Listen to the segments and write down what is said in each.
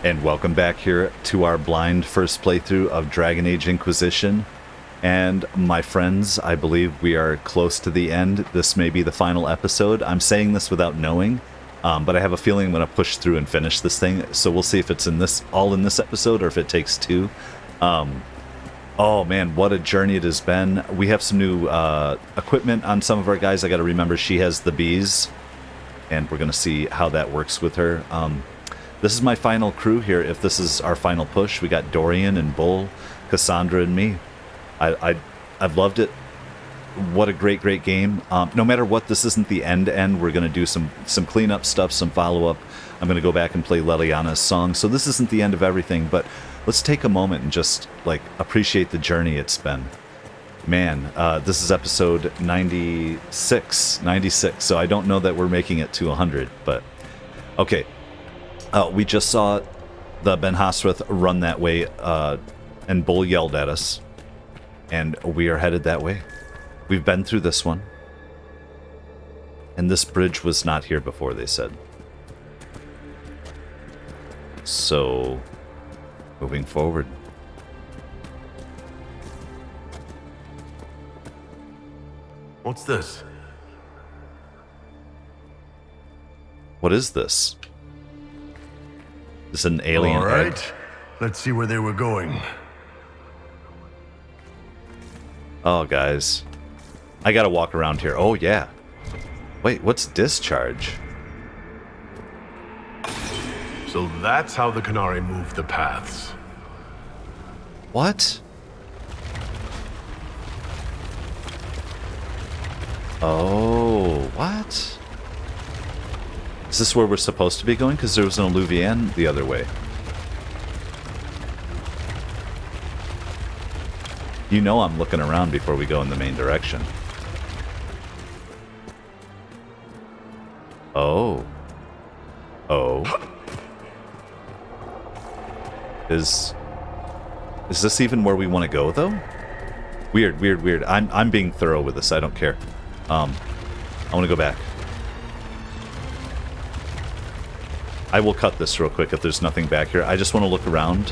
And welcome back here to our blind first playthrough of Dragon Age Inquisition. And my friends, I believe we are close to the end. This may be the final episode. I'm saying this without knowing, but I have a feeling I'm going to push through and finish this thing. So we'll see if it's all in this episode or if it takes two. Oh man, what a journey it has been. We have some new equipment on some of our guys. I got to remember she has the bees, and we're going to see how that works with her. This is my final crew here. If this is our final push, we got Dorian and Bull, Cassandra and me. I've loved it. What a great game. No matter what, this isn't the end. We're going to do some cleanup stuff, some follow-up. I'm going to go back and play Leliana's song. So this isn't the end of everything, but let's take a moment and just like appreciate the journey it's been. Man, this is episode 96. So I don't know that we're making it to 100, but okay. We just saw the Ben Hasrath run that way, and Bull yelled at us, and we are headed that way. We've been through this one, and this bridge was not here before, they said. So, moving forward. What's this? What is this? Is it an alien All right, egg? let's see where they were going. Oh, guys. I gotta walk around here. Oh, yeah. Wait, what's discharge? So that's how the Qunari moved the paths. What? Oh, what? Is this where we're supposed to be going? Because there was an Alluvian the other way. You know I'm looking around before we go in the main direction. Oh. Oh. Is this even where we want to go, though? Weird. I'm being thorough with this. I don't care. I want to go back. I will cut this real quick if there's nothing back here. I just want to look around.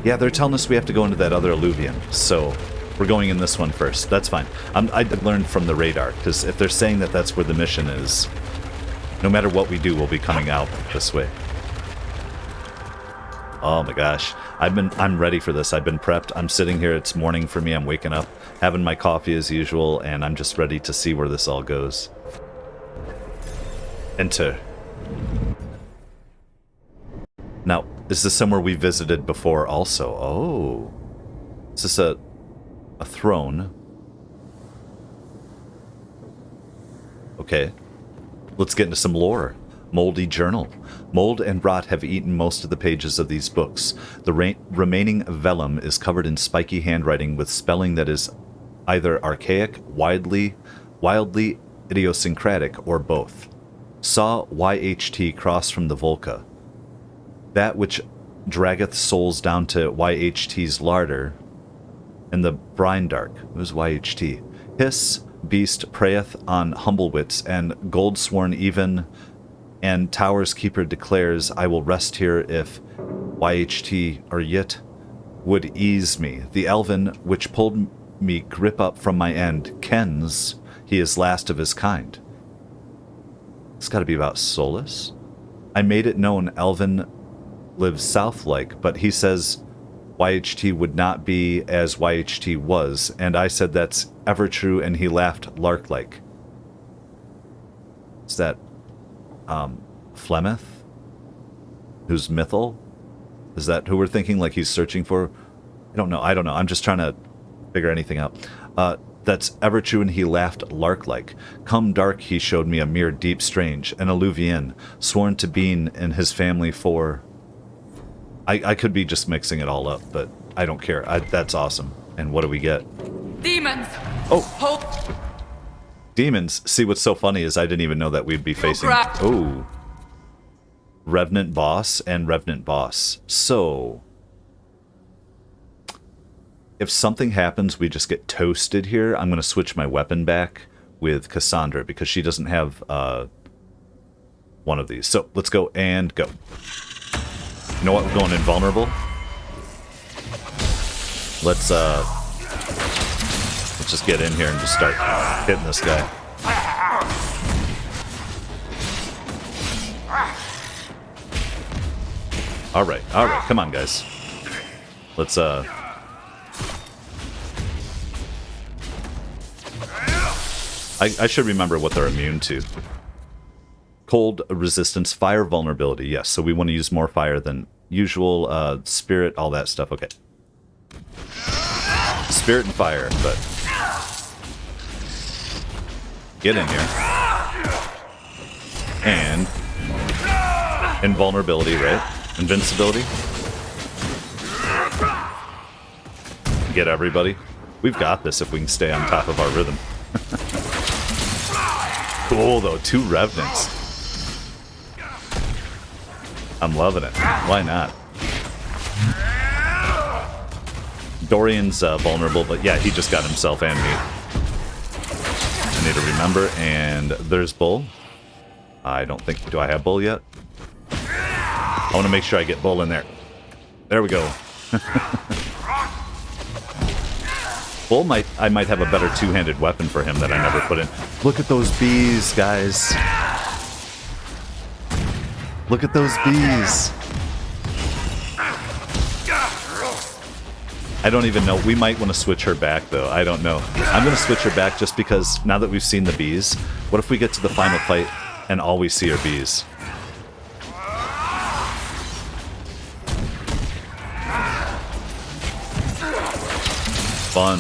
Yeah, they're telling us we have to go into that other Alluvian, so we're going in this one first. That's fine. I learned from the radar, because if they're saying that that's where the mission is, no matter what we do, we'll be coming out this way. Oh my gosh. I'm ready for this. I've been prepped. I'm sitting here. It's morning for me. I'm waking up, having my coffee as usual, and I'm just ready to see where this all goes. Enter. Now, is this somewhere we visited before also? Oh. Is this a throne? Okay. Let's get into some lore. Moldy journal. Mold and rot have eaten most of the pages of these books. The remaining vellum is covered in spiky handwriting with spelling that is either archaic, wildly idiosyncratic, or both. Saw YHT cross from the Volca. That which draggeth souls down to YHT's larder, and the brine dark. Who's YHT? Hiss, beast preyeth on humble wits, and gold sworn even, and Tower's keeper declares, I will rest here if YHT or Yit would ease me. The elven which pulled me grip up from my end kens he is last of his kind. It's got to be about Solus. I made it known Elven lives south-like, but he says YHT would not be as YHT was, and I said that's ever true, and he laughed lark-like. Is that Flemeth? Who's Mythal? Is that who we're thinking like he's searching for? I don't know. I'm just trying to figure anything out. That's ever true, and he laughed lark-like. Come dark, he showed me a mere deep strange, an Alluvian, sworn to being in his family for... I could be just mixing it all up, but I don't care. That's awesome. And what do we get? Demons! Oh! Hold! Demons! See, what's so funny is I didn't even know that we'd be facing... Oh! Revenant Boss and Revenant Boss. So... if something happens, we just get toasted here, I'm going to switch my weapon back with Cassandra, because she doesn't have one of these. So let's go and go. You know what? We're going invulnerable. Let's just get in here and just start hitting this guy. All right, come on, guys. Let's I should remember what they're immune to. Cold resistance, fire vulnerability. Yes, so we want to use more fire than usual. Spirit, all that stuff. Okay. Spirit and fire, but get in here. And invulnerability, right? Invincibility. Get everybody. We've got this if we can stay on top of our rhythm. Cool, though. 2 Revenants. I'm loving it. Why not? Dorian's vulnerable, but yeah, he just got himself and me. I need to remember, and there's Bull. I don't think... Do I have Bull yet? I want to make sure I get Bull in there. There we go. Bull I might have a better two-handed weapon for him that I never put in. Look at those bees, guys. Look at those bees. I don't even know. We might want to switch her back, though. I don't know. I'm going to switch her back just because now that we've seen the bees, what if we get to the final fight and all we see are bees? Fun.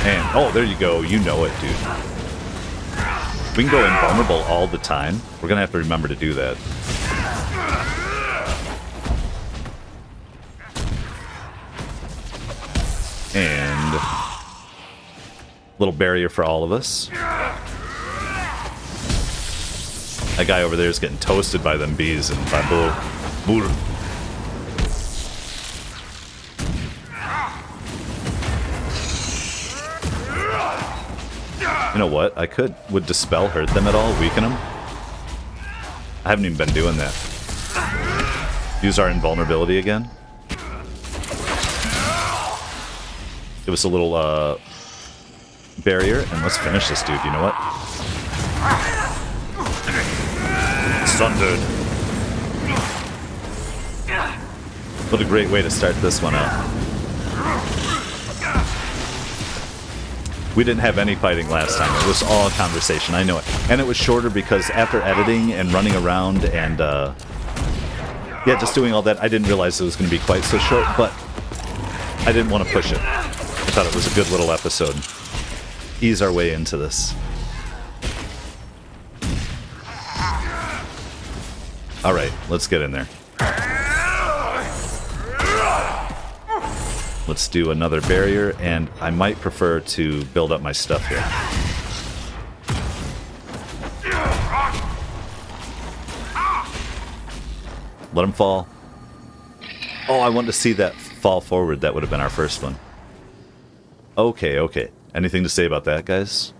And, oh, there you go. You know it, dude. We can go invulnerable all the time. We're going to have to remember to do that. And little barrier for all of us. That guy over there is getting toasted by them bees and bamboo. You know what? I would Dispel hurt them at all? Weaken them? I haven't even been doing that. Use our invulnerability again. Give us a little barrier, and let's finish this dude. You know what? Sundered. What a great way to start this one out. We didn't have any fighting last time. It was all conversation. I know it. And it was shorter because after editing and running around and, yeah, just doing all that, I didn't realize it was going to be quite so short, but I didn't want to push it. I thought it was a good little episode. Ease our way into this. Alright, let's get in there. Let's do another barrier, and I might prefer to build up my stuff here. Let him fall. Oh, I wanted to see that fall forward. That would have been our first one. Okay, okay. Anything to say about that, guys?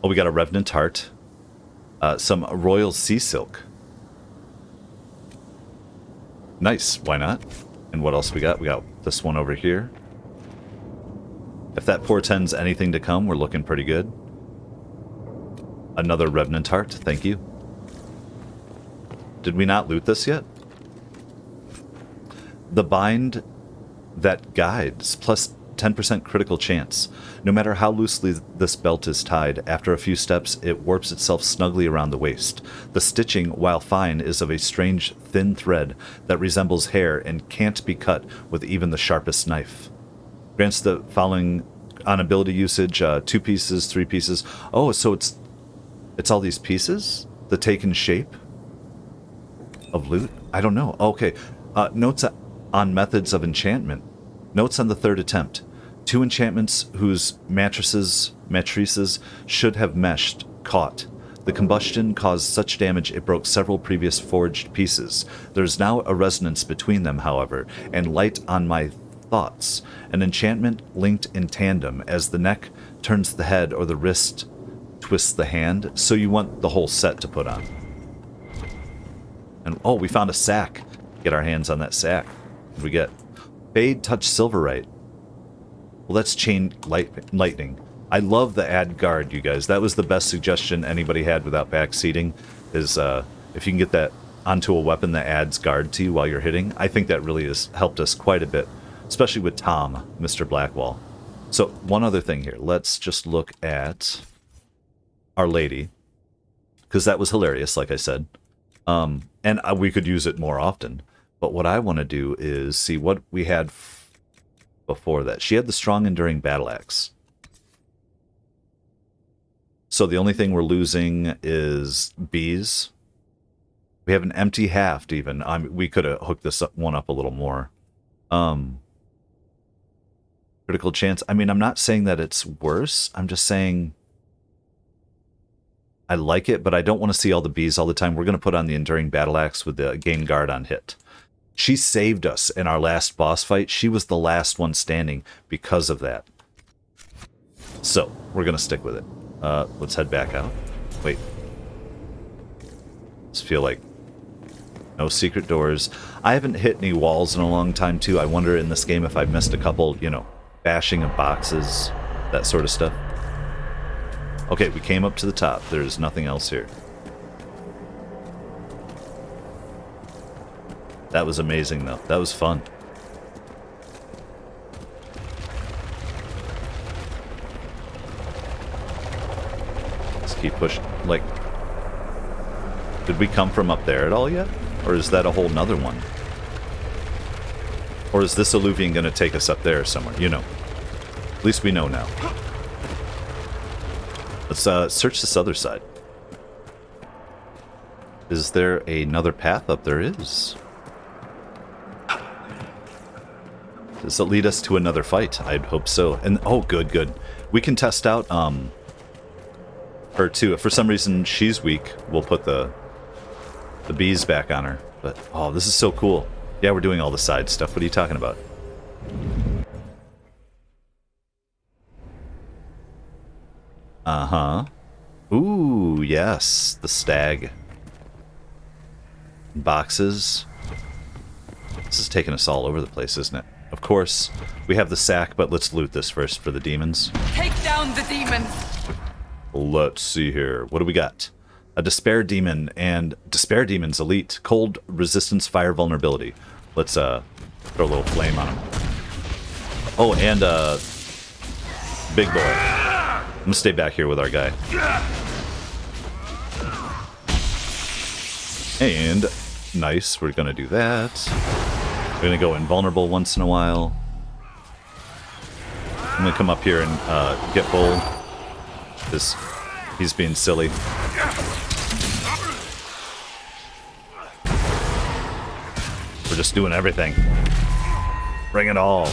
Oh, we got a Revenant Heart. Some Royal Sea Silk. Nice, why not? And what else we got? We got this one over here. If that portends anything to come, we're looking pretty good. Another Revenant Heart, thank you. Did we not loot this yet? The Bind that guides, plus 10% critical chance. No matter how loosely this belt is tied, after a few steps it warps itself snugly around the waist. The stitching, while fine, is of a strange thin thread that resembles hair and can't be cut with even the sharpest knife. Grants the following on ability usage, 2 pieces, 3 pieces. Oh, so it's all these pieces? The taken shape of loot? I don't know. Okay. Notes on methods of enchantment. Notes on the 3rd attempt. 2 enchantments whose matrices should have meshed, caught. The combustion caused such damage it broke several previous forged pieces. There is now a resonance between them, however, and light on my thoughts. An enchantment linked in tandem as the neck turns the head or the wrist twists the hand. So you want the whole set to put on. And oh, we found a sack. Get our hands on that sack. What do we get? Fade touch silverite. Well, that's chain lightning. I love the add guard, you guys. That was the best suggestion anybody had without backseating, is if you can get that onto a weapon that adds guard to you while you're hitting. I think that really has helped us quite a bit, especially with Tom, Mr. Blackwall. So, one other thing here. Let's just look at Our Lady, because that was hilarious, like I said. And we could use it more often. But what I want to do is see what we had before that. She had the strong enduring battle axe. So the only thing we're losing is bees. We have an empty haft even. We could have hooked this one up a little more. Critical chance. I mean, I'm not saying that it's worse. I'm just saying I like it, but I don't want to see all the bees all the time. We're going to put on the enduring battle axe with the gain guard on hit. She saved us in our last boss fight. She was the last one standing because of that. So, we're going to stick with it. Let's head back out. Wait. Just feel like no secret doors. I haven't hit any walls in a long time, too. I wonder in this game if I missed a couple, you know, bashing of boxes, that sort of stuff. Okay, we came up to the top. There's nothing else here. That was amazing, though. That was fun. Let's keep pushing. Like, did we come from up there at all yet? Or is that a whole nother one? Or is this alluvian going to take us up there somewhere? You know. At least we know now. Let's search this other side. Is there another path up? There is. Does it lead us to another fight? I'd hope so. And oh, good, good. We can test out her too. If for some reason she's weak, we'll put the bees back on her. But oh, this is so cool. Yeah, we're doing all the side stuff. What are you talking about? Uh-huh. Ooh, yes. The stag. Boxes. This is taking us all over the place, isn't it? Of course, we have the sack, but let's loot this first for the demons. Take down the demons! Let's see here. What do we got? A Despair Demon and Despair Demon's Elite. Cold Resistance Fire Vulnerability. Let's throw a little flame on him. Oh, and Big Boy. I'm gonna stay back here with our guy. And nice, we're gonna do that. We're gonna go invulnerable once in a while. I'm gonna come up here and get Bull, because he's being silly. We're just doing everything. Bring it all.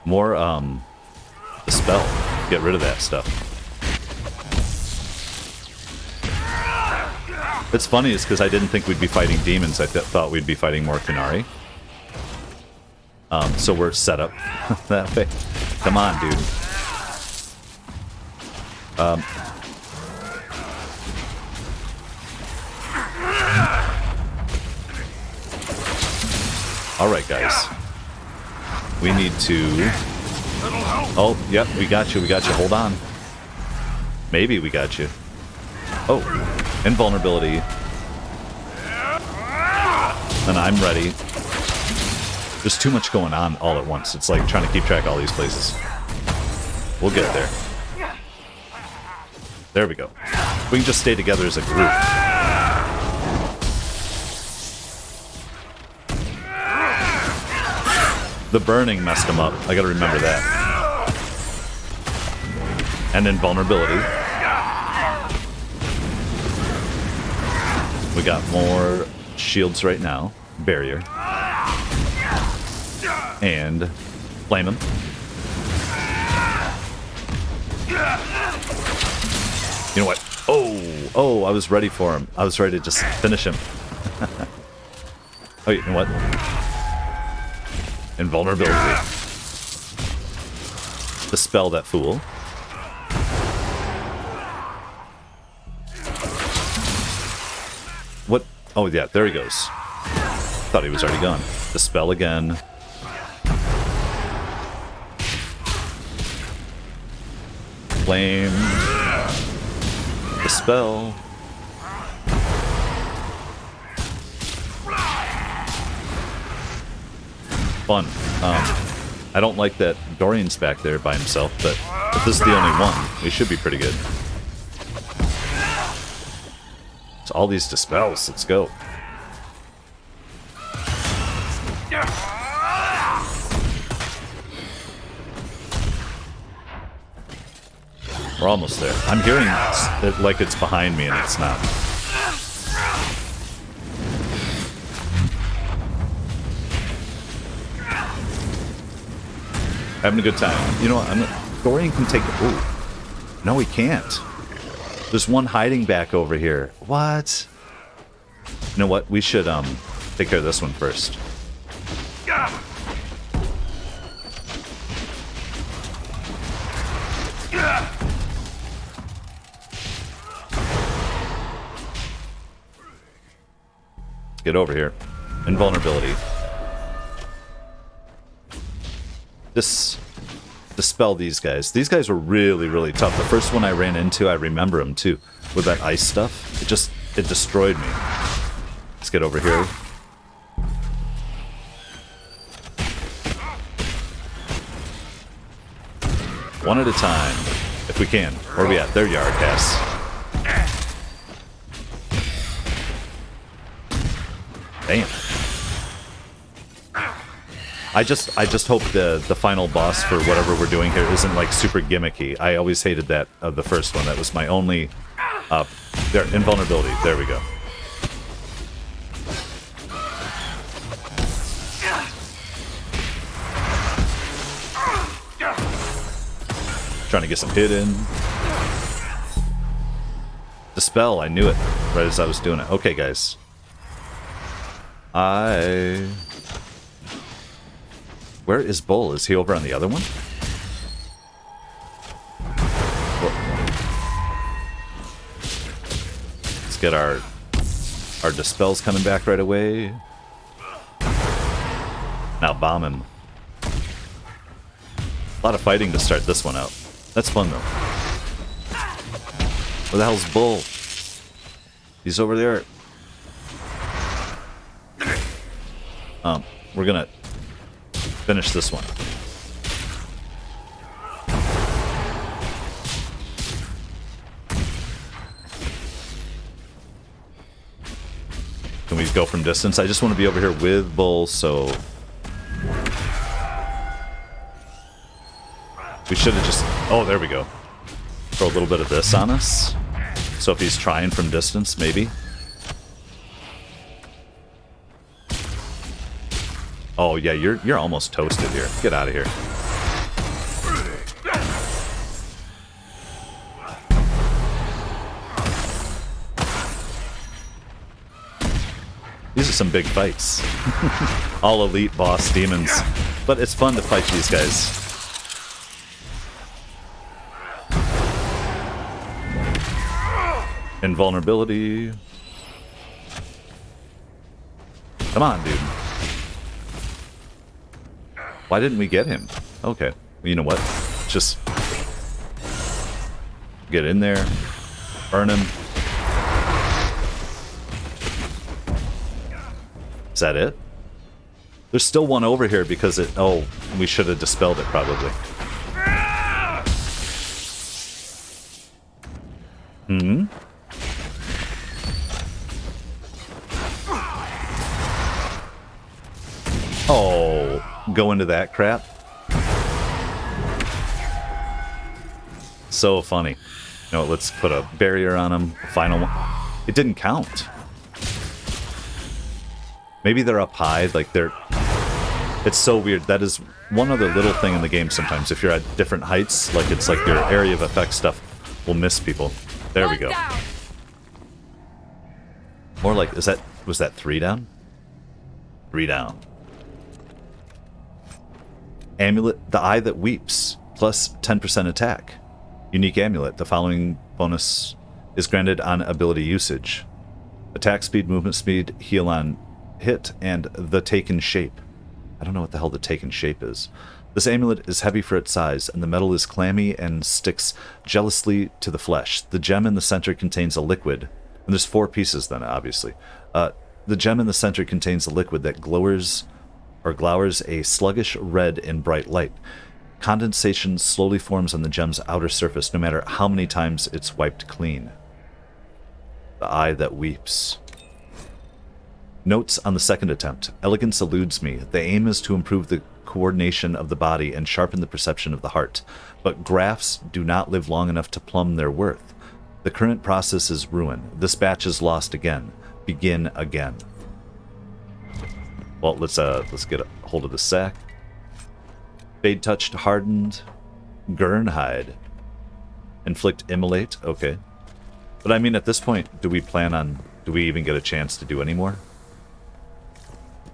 More, the spell. Get rid of that stuff. It's funny is because I didn't think we'd be fighting demons. I thought we'd be fighting more Qunari. So we're set up that way. Come on, dude. Alright, guys. We need to... Oh, yep, we got you, we got you. Hold on. Maybe we got you. Oh, invulnerability. And I'm ready. There's too much going on all at once. It's like trying to keep track of all these places. We'll get there. There we go. We can just stay together as a group. The burning messed him up. I gotta remember that. And invulnerability. We got more shields right now. Barrier. And flame him. You know what? Oh, I was ready for him. I was ready to just finish him. Oh, you know what? Invulnerability. Dispel that fool. What? Oh, yeah, there he goes. Thought he was already gone. Dispel again. Flame. Dispel. Fun. I don't like that Dorian's back there by himself, but if this is the only one, we should be pretty good. So all these dispels, let's go. We're almost there. I'm hearing it like it's behind me and it's not. Having a good time. You know what? Dorian can take... Ooh. No, he can't. There's one hiding back over here. What? You know what? We should take care of this one first. Get over here. Invulnerability. Dispel these guys. These guys were really, really tough. The first one I ran into, I remember him too. With that ice stuff. It destroyed me. Let's get over here. One at a time. If we can. Where are we at? There you are, Cass. Damn. I just hope the final boss for whatever we're doing here isn't like super gimmicky. I always hated that of the first one. That was my only there, invulnerability. There we go. Trying to get some hit in. Dispel, I knew it right as I was doing it. Okay, guys. Where is Bull? Is he over on the other one? Let's get our dispels coming back right away. Now bomb him. A lot of fighting to start this one out. That's fun though. Where the hell's Bull? He's over there. We're gonna finish this one. Can we go from distance? I just want to be over here with Bull, so... We should have just... Oh, there we go. Throw a little bit of this on us. So if he's trying from distance, maybe. Oh yeah, you're almost toasted here. Get out of here. These are some big fights. All elite boss demons. But it's fun to fight these guys. Invulnerability. Come on, dude. Why didn't we get him? Okay. Well, you know what? Just get in there. Burn him. Is that it? There's still one over here because it... Oh, we should have dispelled it probably. Hmm? Oh, go into that crap. So funny. No, let's put a barrier on him. Final one. It didn't count. Maybe they're up high, like they're... It's so weird. That is one other little thing in the game sometimes. If you're at different heights, like it's like your area of effect stuff will miss people. There we go. More like, was that 3 down? 3 down. Amulet, the Eye That Weeps. plus 10% attack. Unique amulet. The following bonus is granted on ability usage. Attack speed, movement speed, heal on hit, and the taken shape. I don't know what the hell the taken shape is. This amulet is heavy for its size, and the metal is clammy and sticks jealously to the flesh. The gem in the center contains a liquid. And there's 4 pieces then, obviously. The gem in the center contains a liquid that glowers a sluggish red in bright light. Condensation slowly forms on the gem's outer surface, no matter how many times it's wiped clean. The eye that weeps. Notes on the second attempt. Elegance eludes me. The aim is to improve the coordination of the body and sharpen the perception of the heart. But graphs do not live long enough to plumb their worth. The current process is ruin. This batch is lost again. Begin again. Well, let's get a hold of the sack. Fade touched, hardened, Gurnhide. Inflict immolate. Okay. But I mean, at this point, do we even get a chance to do any more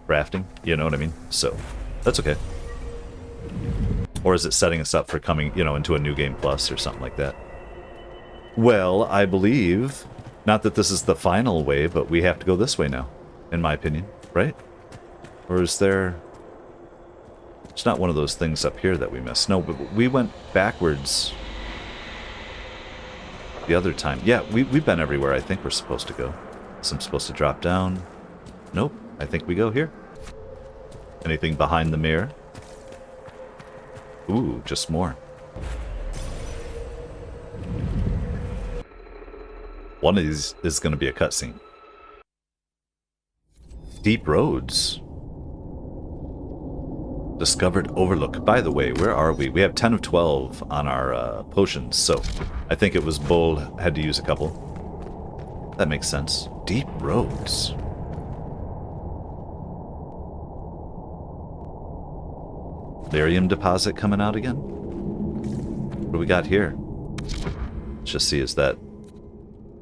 crafting? You know what I mean? So, that's okay. Or is it setting us up for coming, into a new game plus or something like that? Well, I believe, not that this is the final way, but we have to go this way now, in my opinion, right? Or is there... It's not one of those things up here that we missed. No, but we went backwards the other time. Yeah, we've been everywhere I think we're supposed to go. So I'm supposed to drop down. Nope, I think we go here. Anything behind the mirror? Ooh, just more. One of these is going to be a cutscene. Deep roads. Discovered Overlook. By the way, where are we? We have 10 of 12 on our potions, so I think it was Bull had to use a couple. That makes sense. Deep roads. Lyrium deposit coming out again? What do we got here? Let's just see, is that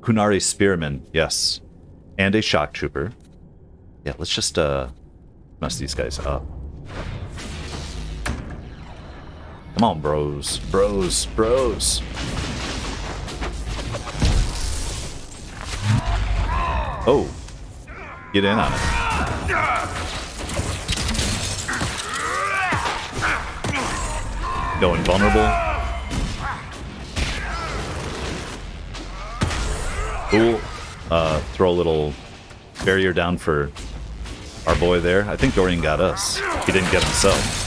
Qunari Spearman? Yes. And a shock trooper. Yeah, let's just mess these guys up. Come on, bros. Bros. Bros. Oh. Get in on it. Going vulnerable. Cool. Throw a little barrier down for our boy there. I think Dorian got us. He didn't get himself.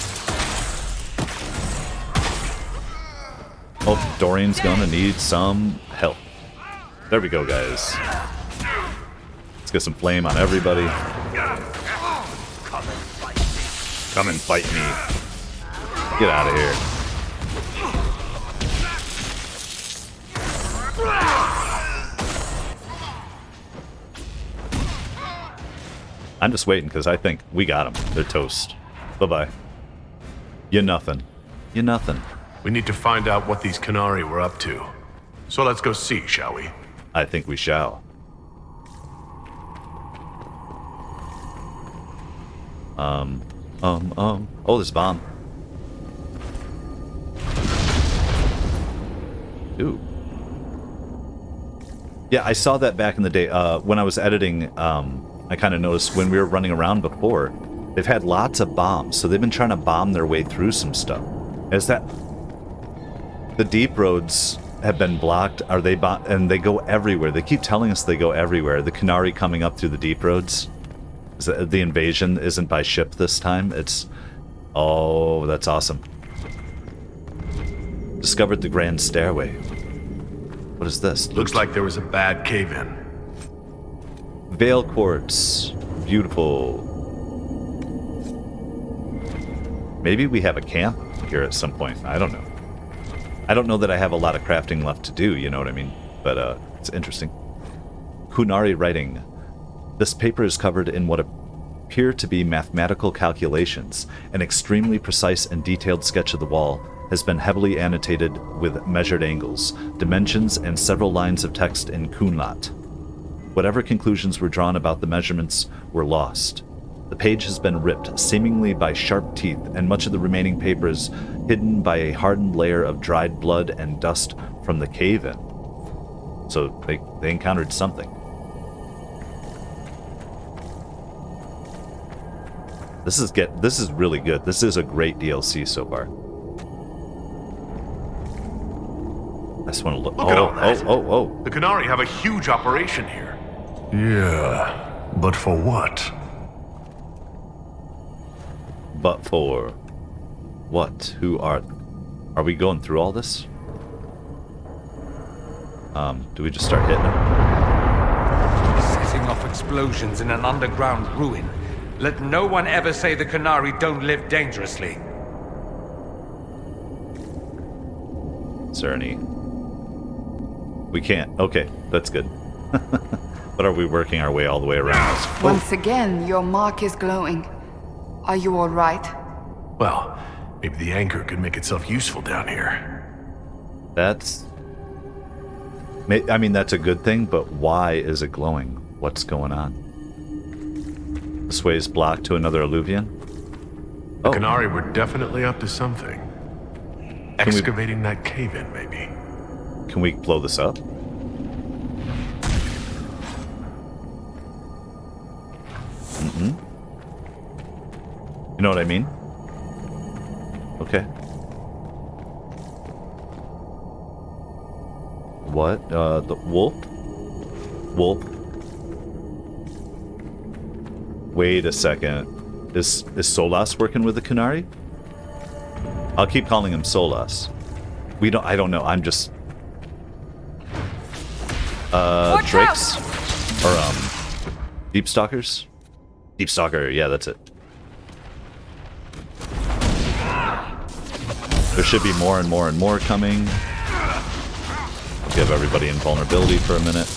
Oh, Dorian's gonna need some help. There we go, guys. Let's get some flame on everybody. Come and fight me. Get out of here. I'm just waiting because I think we got them. They're toast. Bye-bye. You nothing. You nothing. We need to find out what these Qunari were up to. So let's go see, shall we? I think we shall. Oh, there's a bomb. Ooh. Yeah, I saw that back in the day. When I was editing, I kind of noticed when we were running around before, they've had lots of bombs, so they've been trying to bomb their way through some stuff. Is that... The deep roads have been blocked. Are they and they go everywhere. They keep telling us they go everywhere. The Qunari coming up through the deep roads. Is that the invasion isn't by ship this time? It's... Oh, that's awesome. Discovered the Grand Stairway. What is this? Looks like there was a bad cave-in. Veil quartz. Beautiful. Maybe we have a camp here at some point. I don't know. I don't know that I have a lot of crafting left to do, you know what I mean? But it's interesting. Qunari writing. This paper is covered in what appear to be mathematical calculations. An extremely precise and detailed sketch of the wall has been heavily annotated with measured angles, dimensions, and several lines of text in Qunlat. Whatever conclusions were drawn about the measurements were lost. The page has been ripped, seemingly by sharp teeth, and much of the remaining paper is hidden by a hardened layer of dried blood and dust from the cave-in. So they encountered something. This is really good. This is a great DLC so far. I just want to look. Look at all that. Oh. The Qunari have a huge operation here. Yeah, but for what? But for what? Who are we going through all this? Do we just start hitting them? Setting off explosions in an underground ruin. Let no one ever say the Qunari don't live dangerously. Is there any... We can't. Okay, that's good. But are we working our way all the way around? Once again, your mark is glowing. Are you all right? Well, maybe the anchor could make itself useful down here. That's... I mean, that's a good thing, but why is it glowing? What's going on? This way is blocked to another alluvion? The Qunari were definitely up to something. Excavating that cave-in, maybe. Can we blow this up? You know what I mean? Okay. What? The wolf? Wolf? Wait a second. Is Solas working with the Qunari? I'll keep calling him Solas. I don't know. I'm just... Drakes? Or, Deep Stalkers? Deep Stalker, yeah, that's it. There should be more and more and more coming. I'll give everybody invulnerability for a minute.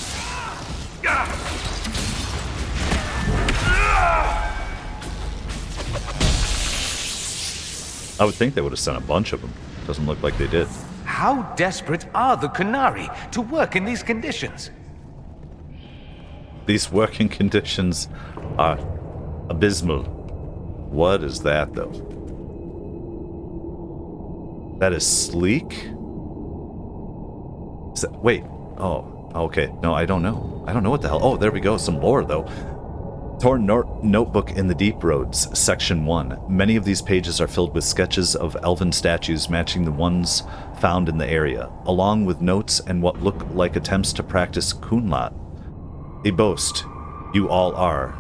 I would think they would have sent a bunch of them. Doesn't look like they did. How desperate are the Qunari to work in these conditions? These working conditions are abysmal. What is that, though? That is sleek? Is that, wait. Oh, okay. No, I don't know. I don't know what the hell. Oh, there we go. Some lore, though. Torn Notebook in the Deep Roads, Section 1. Many of these pages are filled with sketches of elven statues matching the ones found in the area, along with notes and what look like attempts to practice Kunlat. Ebost, you all are.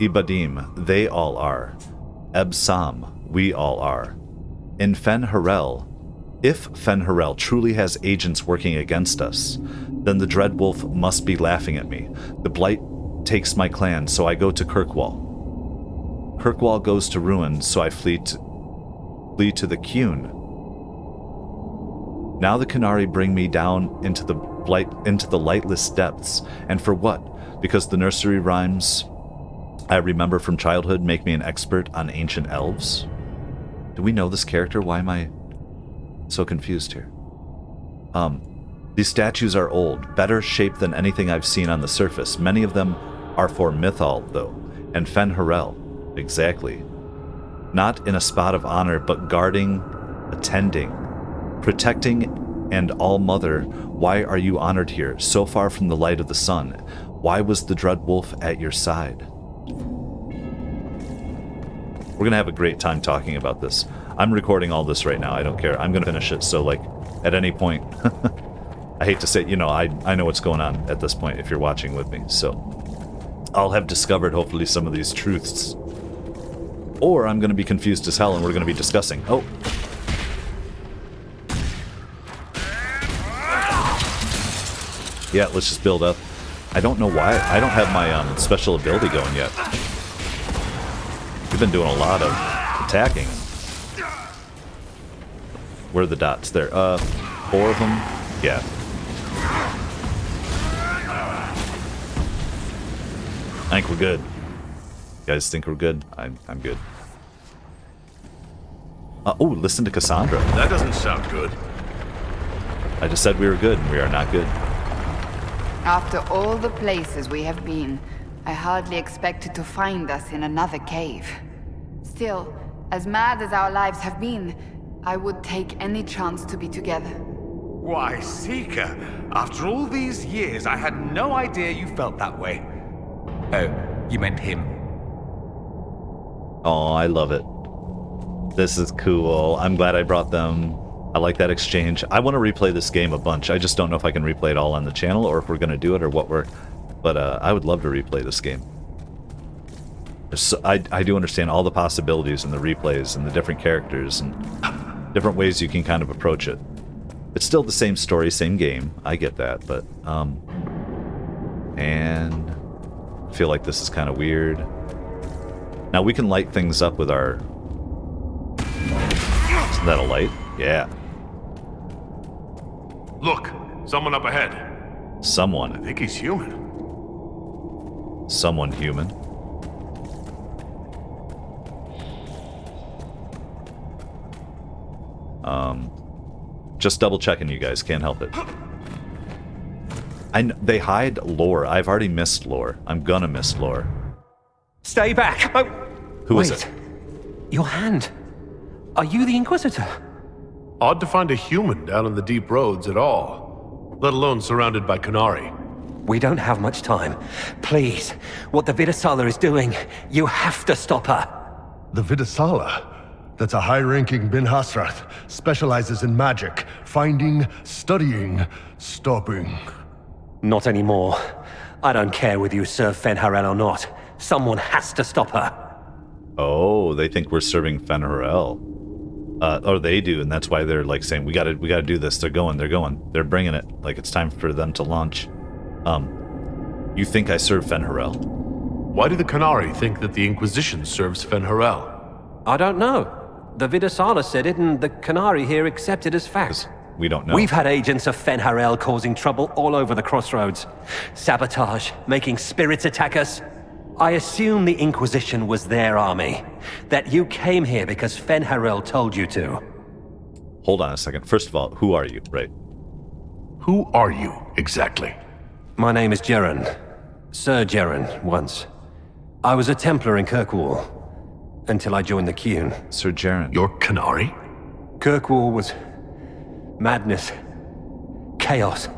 Ibadim, they all are. Ebsam, we all are. In Fen-Harel, if Fen-Harel truly has agents working against us, then the Dreadwolf must be laughing at me. The Blight takes my clan, so I go to Kirkwall. Kirkwall goes to ruin, so I flee to the Qun. Now the Qunari bring me down into the lightless depths, and for what? Because the nursery rhymes I remember from childhood make me an expert on ancient elves? Do we know this character? Why am I so confused here? These statues are old, better shaped than anything I've seen on the surface. Many of them are for Mythal, though, and Fen-Harel, exactly. Not in a spot of honor, but guarding, attending, protecting, and all-mother. Why are you honored here, so far from the light of the sun? Why was the Dreadwolf at your side? We're gonna have a great time talking about this. I'm recording all this right now, I don't care. I'm gonna finish it, so like, at any point... I hate to say, you know, I know what's going on at this point if you're watching with me, so... I'll have discovered, hopefully, some of these truths. Or I'm gonna be confused as hell and we're gonna be discussing. Oh! Yeah, let's just build up. I don't know why. I don't have my special ability going yet. We've been doing a lot of attacking. Where are the dots? There. 4 of them? Yeah. I think we're good. You guys think we're good? I'm good. Oh, listen to Cassandra. That doesn't sound good. I just said we were good, and we are not good. After all the places we have been, I hardly expected to find us in another cave. Still, as mad as our lives have been, I would take any chance to be together. Why, Seeker, after all these years, I had no idea you felt that way. Oh, you meant him. Oh, I love it. This is cool. I'm glad I brought them. I like that exchange. I want to replay this game a bunch. I just don't know if I can replay it all on the channel or if we're going to do it or what we're... But I would love to replay this game. So I do understand all the possibilities and the replays and the different characters and different ways you can kind of approach it. It's still the same story, same game. I get that, but... And... I feel like this is kind of weird. Now we can light things up with our... Isn't that a light? Yeah. Look, someone up ahead. Someone. I think he's human. Someone human. Just double checking, you guys. Can't help it. They hide lore. I've already missed lore. I'm gonna miss lore. Stay back! Oh, Who is wait. it? Your hand. Are you the Inquisitor? Odd to find a human down in the deep roads at all, let alone surrounded by Qunari. We don't have much time. Please, what the Vidasala is doing, you have to stop her. The Vidasala? That's a high-ranking Bin Hasrath. Specializes in magic. Finding, studying, stopping. Not anymore. I don't care whether you serve Fenharel or not. Someone has to stop her. Oh, they think we're serving Fenharel. Or they do, and that's why they're like saying, we gotta do this. They're going. They're bringing it. Like it's time for them to launch. You think I serve Fenharel? Why do the Qunari think that the Inquisition serves Fenharel? I don't know. The Vidasala said it, and the Qunari here accept it as fact. We don't know. We've had agents of Fenharel causing trouble all over the Crossroads. Sabotage, making spirits attack us. I assume the Inquisition was their army. That you came here because Fenharel told you to. Hold on a second. First of all, who are you? Right. Who are you, exactly? My name is Jeren. Sir Jeren, once. I was a Templar in Kirkwall, until I joined the Qun. Sir Jeren. You're Qunari? Kirkwall was madness, chaos.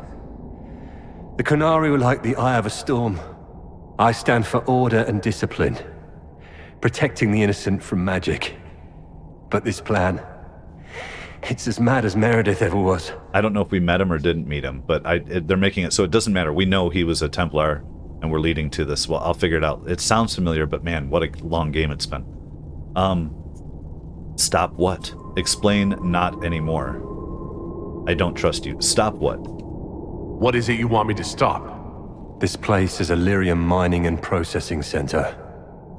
The Qunari were like the eye of a storm. I stand for order and discipline, protecting the innocent from magic. But this plan, it's as mad as Meredith ever was. I don't know if we met him or didn't meet him, but they're making it so it doesn't matter. We know he was a Templar, and we're leading to this. Well, I'll figure it out. It sounds familiar, but man, what a long game it's been. Stop what? Explain not anymore. I don't trust you. Stop what? What is it you want me to stop? This place is a lyrium mining and processing center.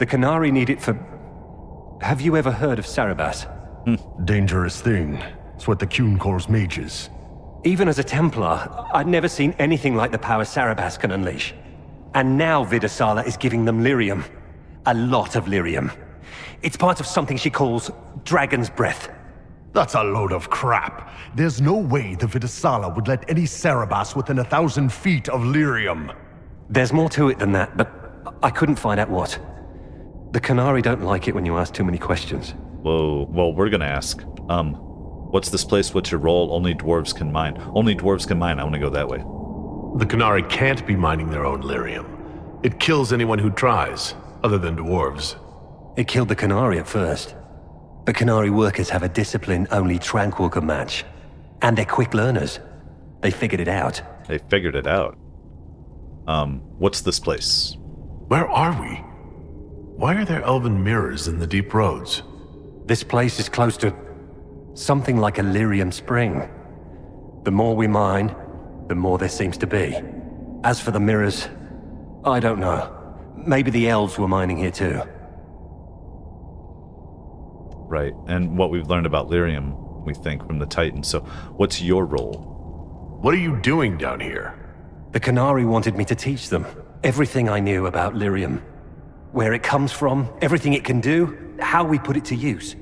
The Qunari need it for... Have you ever heard of Sarabas? Dangerous thing. It's what the Qun calls mages. Even as a Templar, I'd never seen anything like the power Sarabas can unleash. And now Vidasala is giving them lyrium. A lot of lyrium. It's part of something she calls Dragon's Breath. That's a load of crap. There's no way the Vidasala would let any Sarabas within 1,000 feet of lyrium. There's more to it than that, but I couldn't find out what. The Qunari don't like it when you ask too many questions. Whoa, well, we're gonna ask. What's this place? What's your role? Only dwarves can mine. Only dwarves can mine. I want to go that way. The Qunari can't be mining their own lyrium. It kills anyone who tries, other than dwarves. It killed the Qunari at first. But Qunari workers have a discipline only Tranquil can match. And they're quick learners. They figured it out. They figured it out. What's this place? Where are we? Why are there elven mirrors in the deep roads? This place is close to something like a lyrium spring. The more we mine, the more there seems to be. As for the mirrors, I don't know. Maybe the elves were mining here too. Right, and what we've learned about lyrium, we think, from the Titan. So, what's your role? What are you doing down here? The Qunari wanted me to teach them everything I knew about lyrium. Where it comes from, everything it can do, how we put it to use.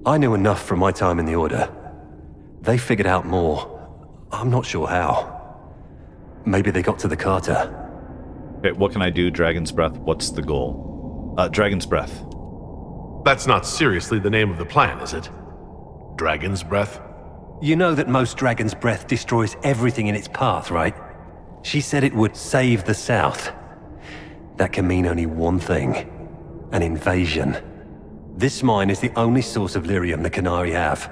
I knew enough from my time in the Order. They figured out more. I'm not sure how. Maybe they got to the Carter. Okay, what can I do? Dragon's Breath, what's the goal? Dragon's Breath. That's not seriously the name of the plan, is it? dragon's breath? You know that most dragon's breath destroys everything in its path, right? She said it would save the South. That can mean only one thing. An invasion. This mine is the only source of lyrium the Qunari have.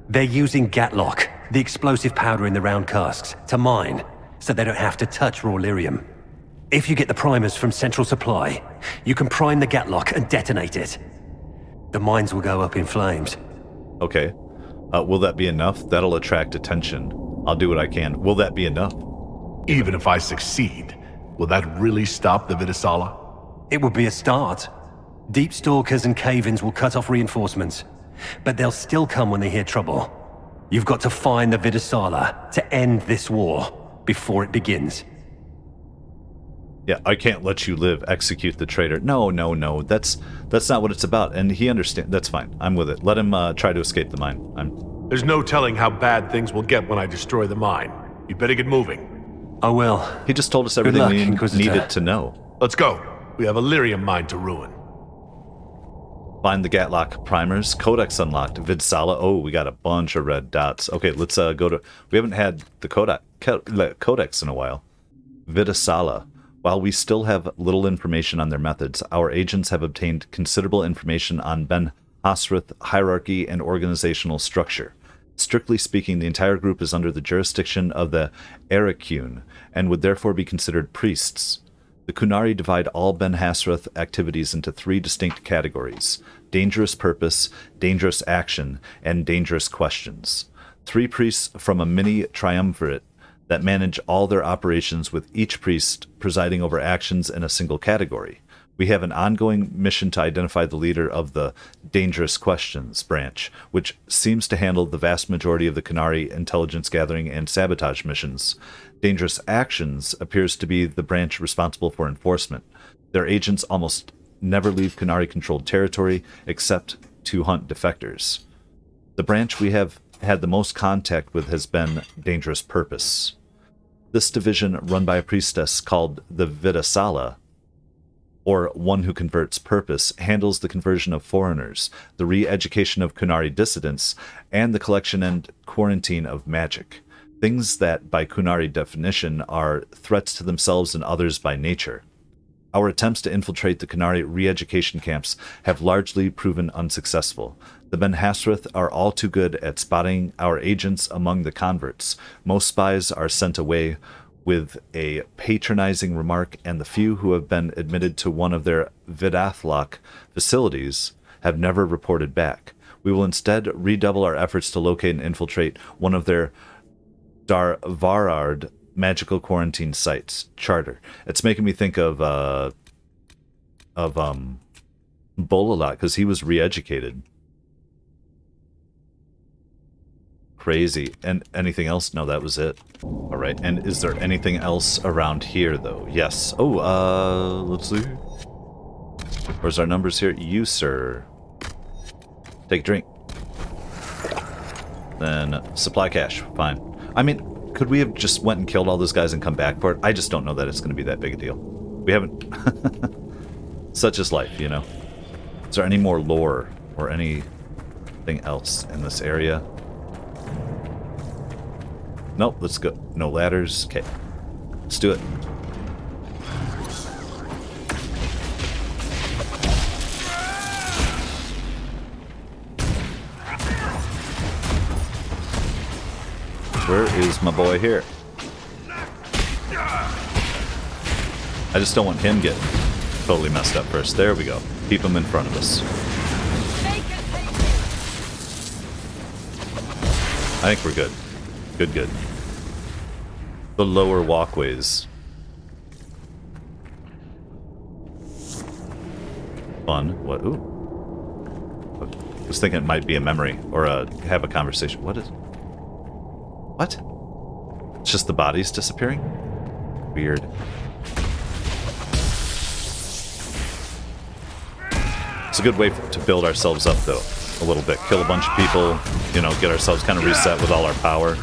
They're using Gaatlok, the explosive powder in the round casks, to mine, so they don't have to touch raw lyrium. If you get the primers from Central Supply, you can prime the Gaatlok and detonate it. The mines will go up in flames. Okay. Will that be enough? That'll attract attention. I'll do what I can. Will that be enough? Even if I succeed, will that really stop the Vidasala? It would be a start. Deep stalkers and cave-ins will cut off reinforcements, but they'll still come when they hear trouble. You've got to find the Vidasala to end this war before it begins. Yeah, I can't let you live. Execute the traitor. No. That's not what it's about. And he understands. That's fine. I'm with it. Let him try to escape the mine. There's no telling how bad things will get when I destroy the mine. You better get moving. Oh well. He just told us everything luck, we Inquisitor. needed to know. Let's go. We have a lyrium mine to ruin. Find the Gaatlok Primers. Codex unlocked. Vidsala. Oh, we got a bunch of red dots. Okay, let's go to... We haven't had the Codex in a while. Vidasala. While we still have little information on their methods, our agents have obtained considerable information on Ben Hasrath hierarchy and organizational structure. Strictly speaking, the entire group is under the jurisdiction of the Erekun, and would therefore be considered priests. The Qunari divide all Ben Hasrath activities into 3 distinct categories: dangerous purpose, dangerous action, and dangerous questions. 3 priests from a mini triumvirate that manage all their operations, with each priest presiding over actions in a single category. We have an ongoing mission to identify the leader of the Dangerous Questions branch, which seems to handle the vast majority of the Qunari intelligence gathering and sabotage missions. Dangerous Actions appears to be the branch responsible for enforcement. Their agents almost never leave Qunari-controlled territory except to hunt defectors. The branch we have had the most contact with has been Dangerous Purpose. This division, run by a priestess called the Vidasala, or one who converts purpose, handles the conversion of foreigners, the re-education of Qunari dissidents, and the collection and quarantine of magic. Things that, by Qunari definition, are threats to themselves and others by nature. Our attempts to infiltrate the Qunari re-education camps have largely proven unsuccessful. The Ben Hasrath are all too good at spotting our agents among the converts. Most spies are sent away with a patronizing remark, and the few who have been admitted to one of their Vidathlok facilities have never reported back. We will instead redouble our efforts to locate and infiltrate one of their Darvarard magical quarantine sites. Charter. It's making me think of Bull a lot, because he was re-educated. Crazy. And anything else? No, that was it. All right. And is there anything else around here, though? Yes. Oh, let's see. Where's our numbers here? You, sir. Take a drink. Then supply cash. Fine. I mean, could we have just went and killed all those guys and come back for it? I just don't know that it's going to be that big a deal. We haven't... Such is life, you know? Is there any more lore or anything else in this area? Nope, let's go. No ladders. Okay. Let's do it. Where is my boy here? I just don't want him getting totally messed up first. There we go. Keep him in front of us. I think we're good. Good. The lower walkways. Fun. What? Ooh. I was thinking it might be a memory or have a conversation. What is... What? It's just the bodies disappearing? Weird. It's a good way to build ourselves up, though, a little bit. Kill a bunch of people, you know, get ourselves kind of reset with all our power.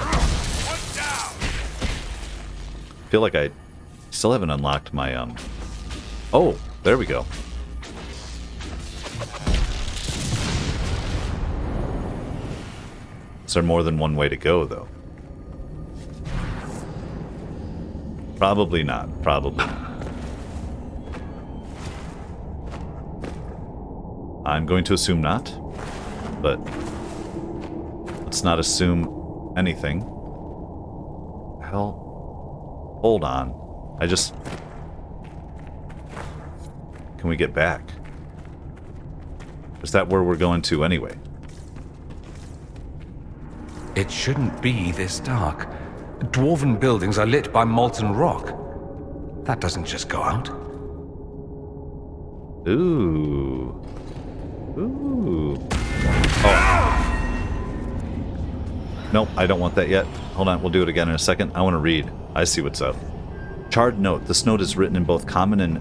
I feel like I still haven't unlocked my, Oh, there we go. Is there more than one way to go, though? Probably not. Probably not. I'm going to assume not, but let's not assume anything. Hell, hold on. Can we get back? Is that where we're going to anyway? It shouldn't be this dark. Dwarven buildings are lit by molten rock. That doesn't just go out. Ooh. Ooh. Oh. Nope, I don't want that yet. Hold on, we'll do it again in a second. I want to read. I see what's up. Charred note. This note is written in both Common and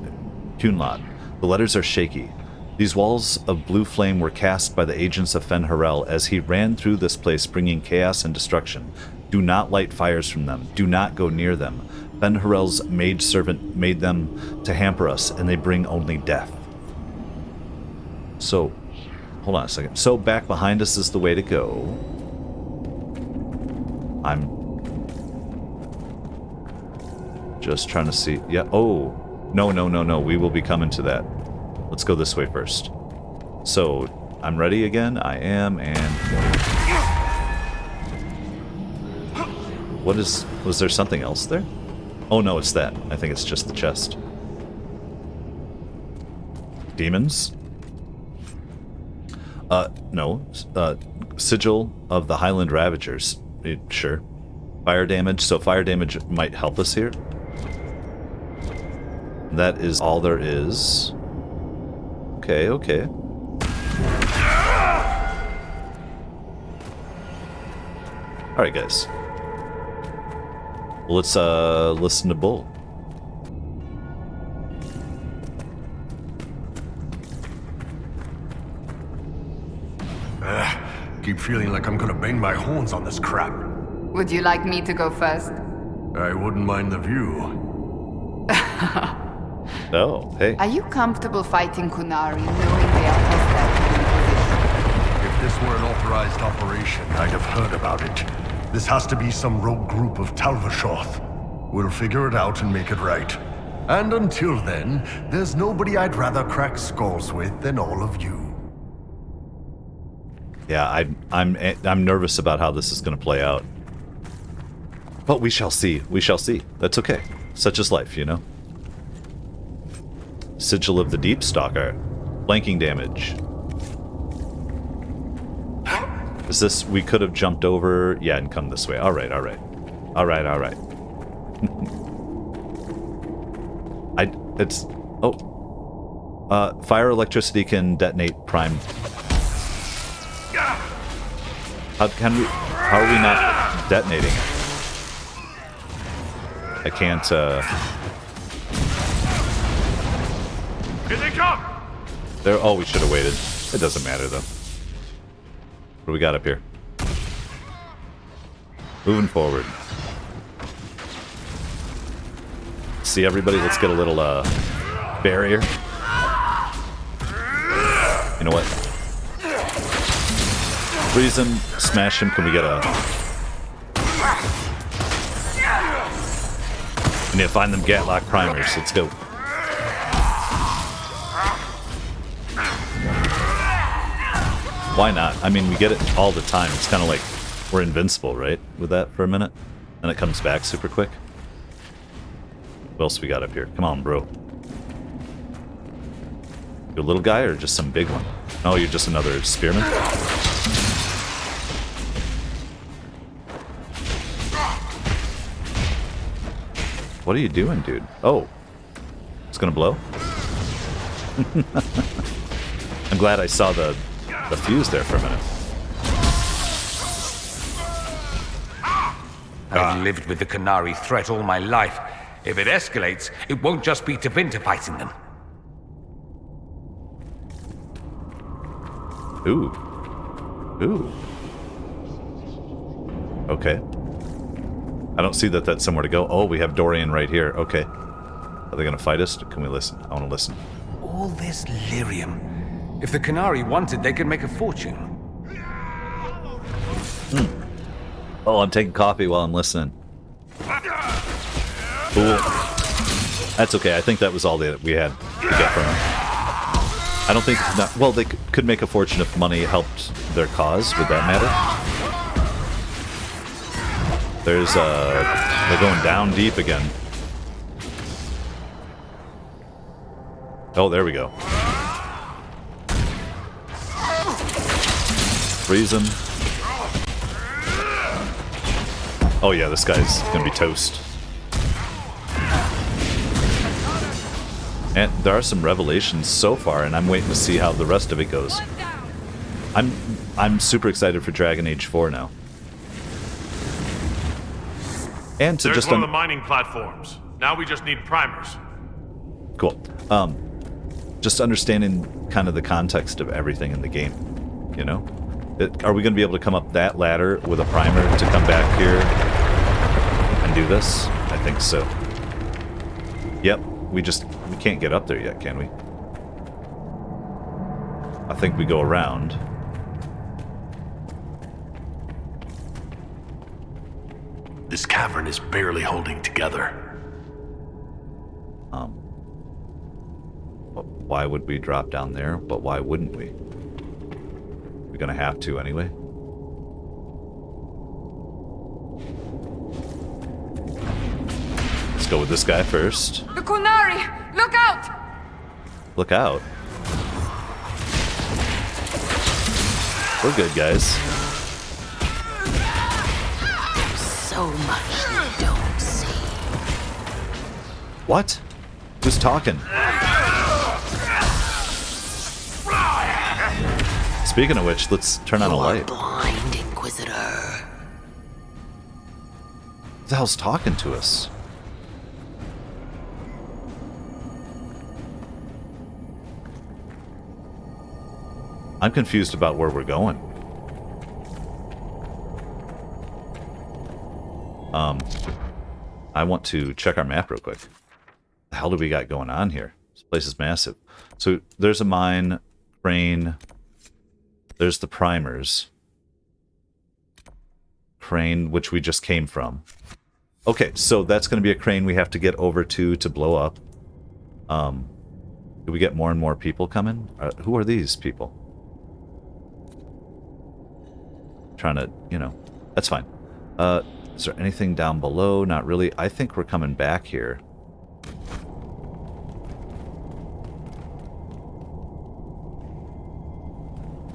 Qunari. The letters are shaky. These walls of blue flame were cast by the agents of Fen-Harel as he ran through this place bringing chaos and destruction. Do not light fires from them. Do not go near them. Fen-Harel's maidservant made them to hamper us, and they bring only death. So, hold on a second. So back behind us is the way to go. I'm just trying to see. Yeah. Oh, no. We will be coming to that. Let's go this way first. So, I'm ready again. I am, and... Was there something else there? Oh no, it's that. I think it's just the chest. Demons? No. Sigil of the Highland Ravagers. Sure. Fire damage. So fire damage might help us here. That is all there is. Okay. Alright, guys. Well, let's listen to Bull. Keep feeling like I'm gonna bang my horns on this crap. Would you like me to go first? I wouldn't mind the view. Oh, hey. Are you comfortable fighting Qunari, knowing they are hostile to the Inquisition? If this were an authorized operation, I'd have heard about it. This has to be some rogue group of Talvashoth. We'll figure it out and make it right. And until then, there's nobody I'd rather crack skulls with than all of you. Yeah, I'm nervous about how this is going to play out. But we shall see. We shall see. That's okay. Such is life, you know? Sigil of the Deep Stalker. Flanking damage. Is this... We could have jumped over... Yeah, and come this way. Alright. It's... Oh. Fire electricity can detonate prime... How are we not detonating it? I can't, Here they come! There. Oh, we should have waited. It doesn't matter, though. What do we got up here? Moving forward. See, everybody, let's get a little, barrier. You know what? Freeze him, smash him. Can we get a... We need to find them Gaatlok Primers. Let's go. Why not? I mean, we get it all the time. It's kind of like we're invincible, right? With that for a minute. And it comes back super quick. What else we got up here? Come on, bro. You a little guy or just some big one? Oh, you're just another spearman? What are you doing, dude? Oh. It's gonna blow? I'm glad I saw the fuse there for a minute. I've lived with the Qunari threat all my life. If it escalates, it won't just be Tevinter fighting them. Ooh. Okay. I don't see that that's somewhere to go. Oh, we have Dorian right here. Okay. Are they gonna fight us? Can we listen? I want to listen. All this lyrium. If the Qunari wanted, they could make a fortune. Oh, I'm taking coffee while I'm listening. Cool. That's okay. I think that was all that we had to get from him. I don't think... well, they could make a fortune if money helped their cause. Would that matter? There's, they're going down deep again. Oh, there we go. Freeze him. Oh yeah, this guy's gonna be toast. And there are some revelations so far, and I'm waiting to see how the rest of it goes. I'm super excited for Dragon Age 4 now. And to There's just one of the mining platforms. Now we just need primers. Cool. Just understanding kind of the context of everything in the game, you know? Are we going to be able to come up that ladder with a primer to come back here and do this? I think so. Yep, we can't get up there yet, can we? I think we go around. This cavern is barely holding together. Why would we drop down there? But why wouldn't we? We're gonna have to anyway. Let's go with this guy first. The Qunari! Look out! Look out. We're good, guys. So much they don't see. What? Who's talking? Speaking of which, let's turn on a light. Blind Inquisitor. Who the hell's talking to us? I'm confused about where we're going. I want to check our map real quick. What the hell do we got going on here? This place is massive. So there's a mine, crane. There's the primers. Crane, which we just came from. Okay, so that's going to be a crane we have to get over to blow up. Do we get more and more people coming? Who are these people? Trying to, you know, that's fine. Is there anything down below? Not really. I think we're coming back here.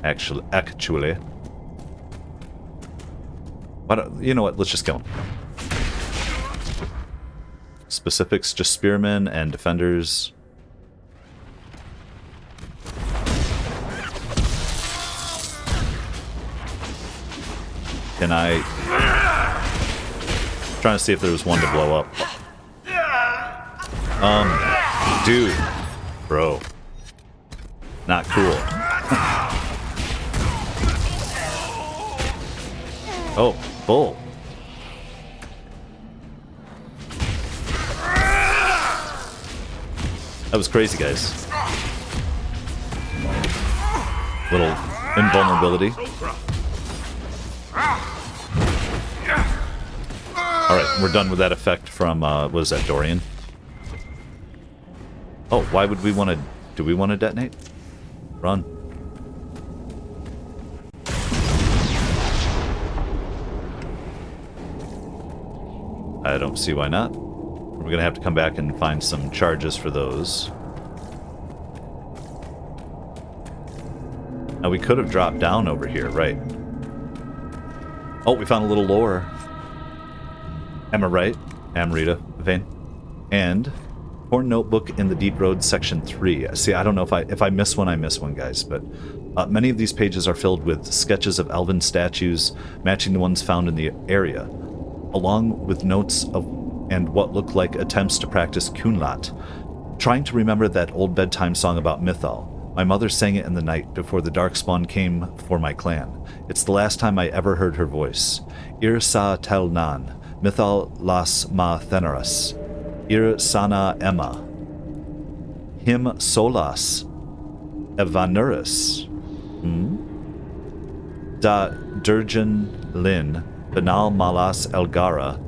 Actually. You know what? Let's just kill him. Specifics, just spearmen and defenders. Can I... Trying to see if there was one to blow up. Dude. Bro. Not cool. Oh, bull. That was crazy, guys. Little invulnerability. Alright, we're done with that effect from, what was that, Dorian? Oh, why would we want to... Do we want to detonate? Run. I don't see why not. We're going to have to come back and find some charges for those. Now, we could have dropped down over here, right? Oh, we found a little lore. Am I right? Amrita Vane. And Horn Notebook in the Deep Road, Section 3. See, I don't know if I miss one, I miss one, guys, but many of these pages are filled with sketches of elven statues matching the ones found in the area, along with notes of and what look like attempts to practice Kunlat. Trying to remember that old bedtime song about Mythal. My mother sang it in the night before the Darkspawn came for my clan. It's the last time I ever heard her voice. Ir sa tel nan. Mythal las ma thenaras, ir sana emma, him solas, evanuris, da durgen lin, Benal Malas Elgara,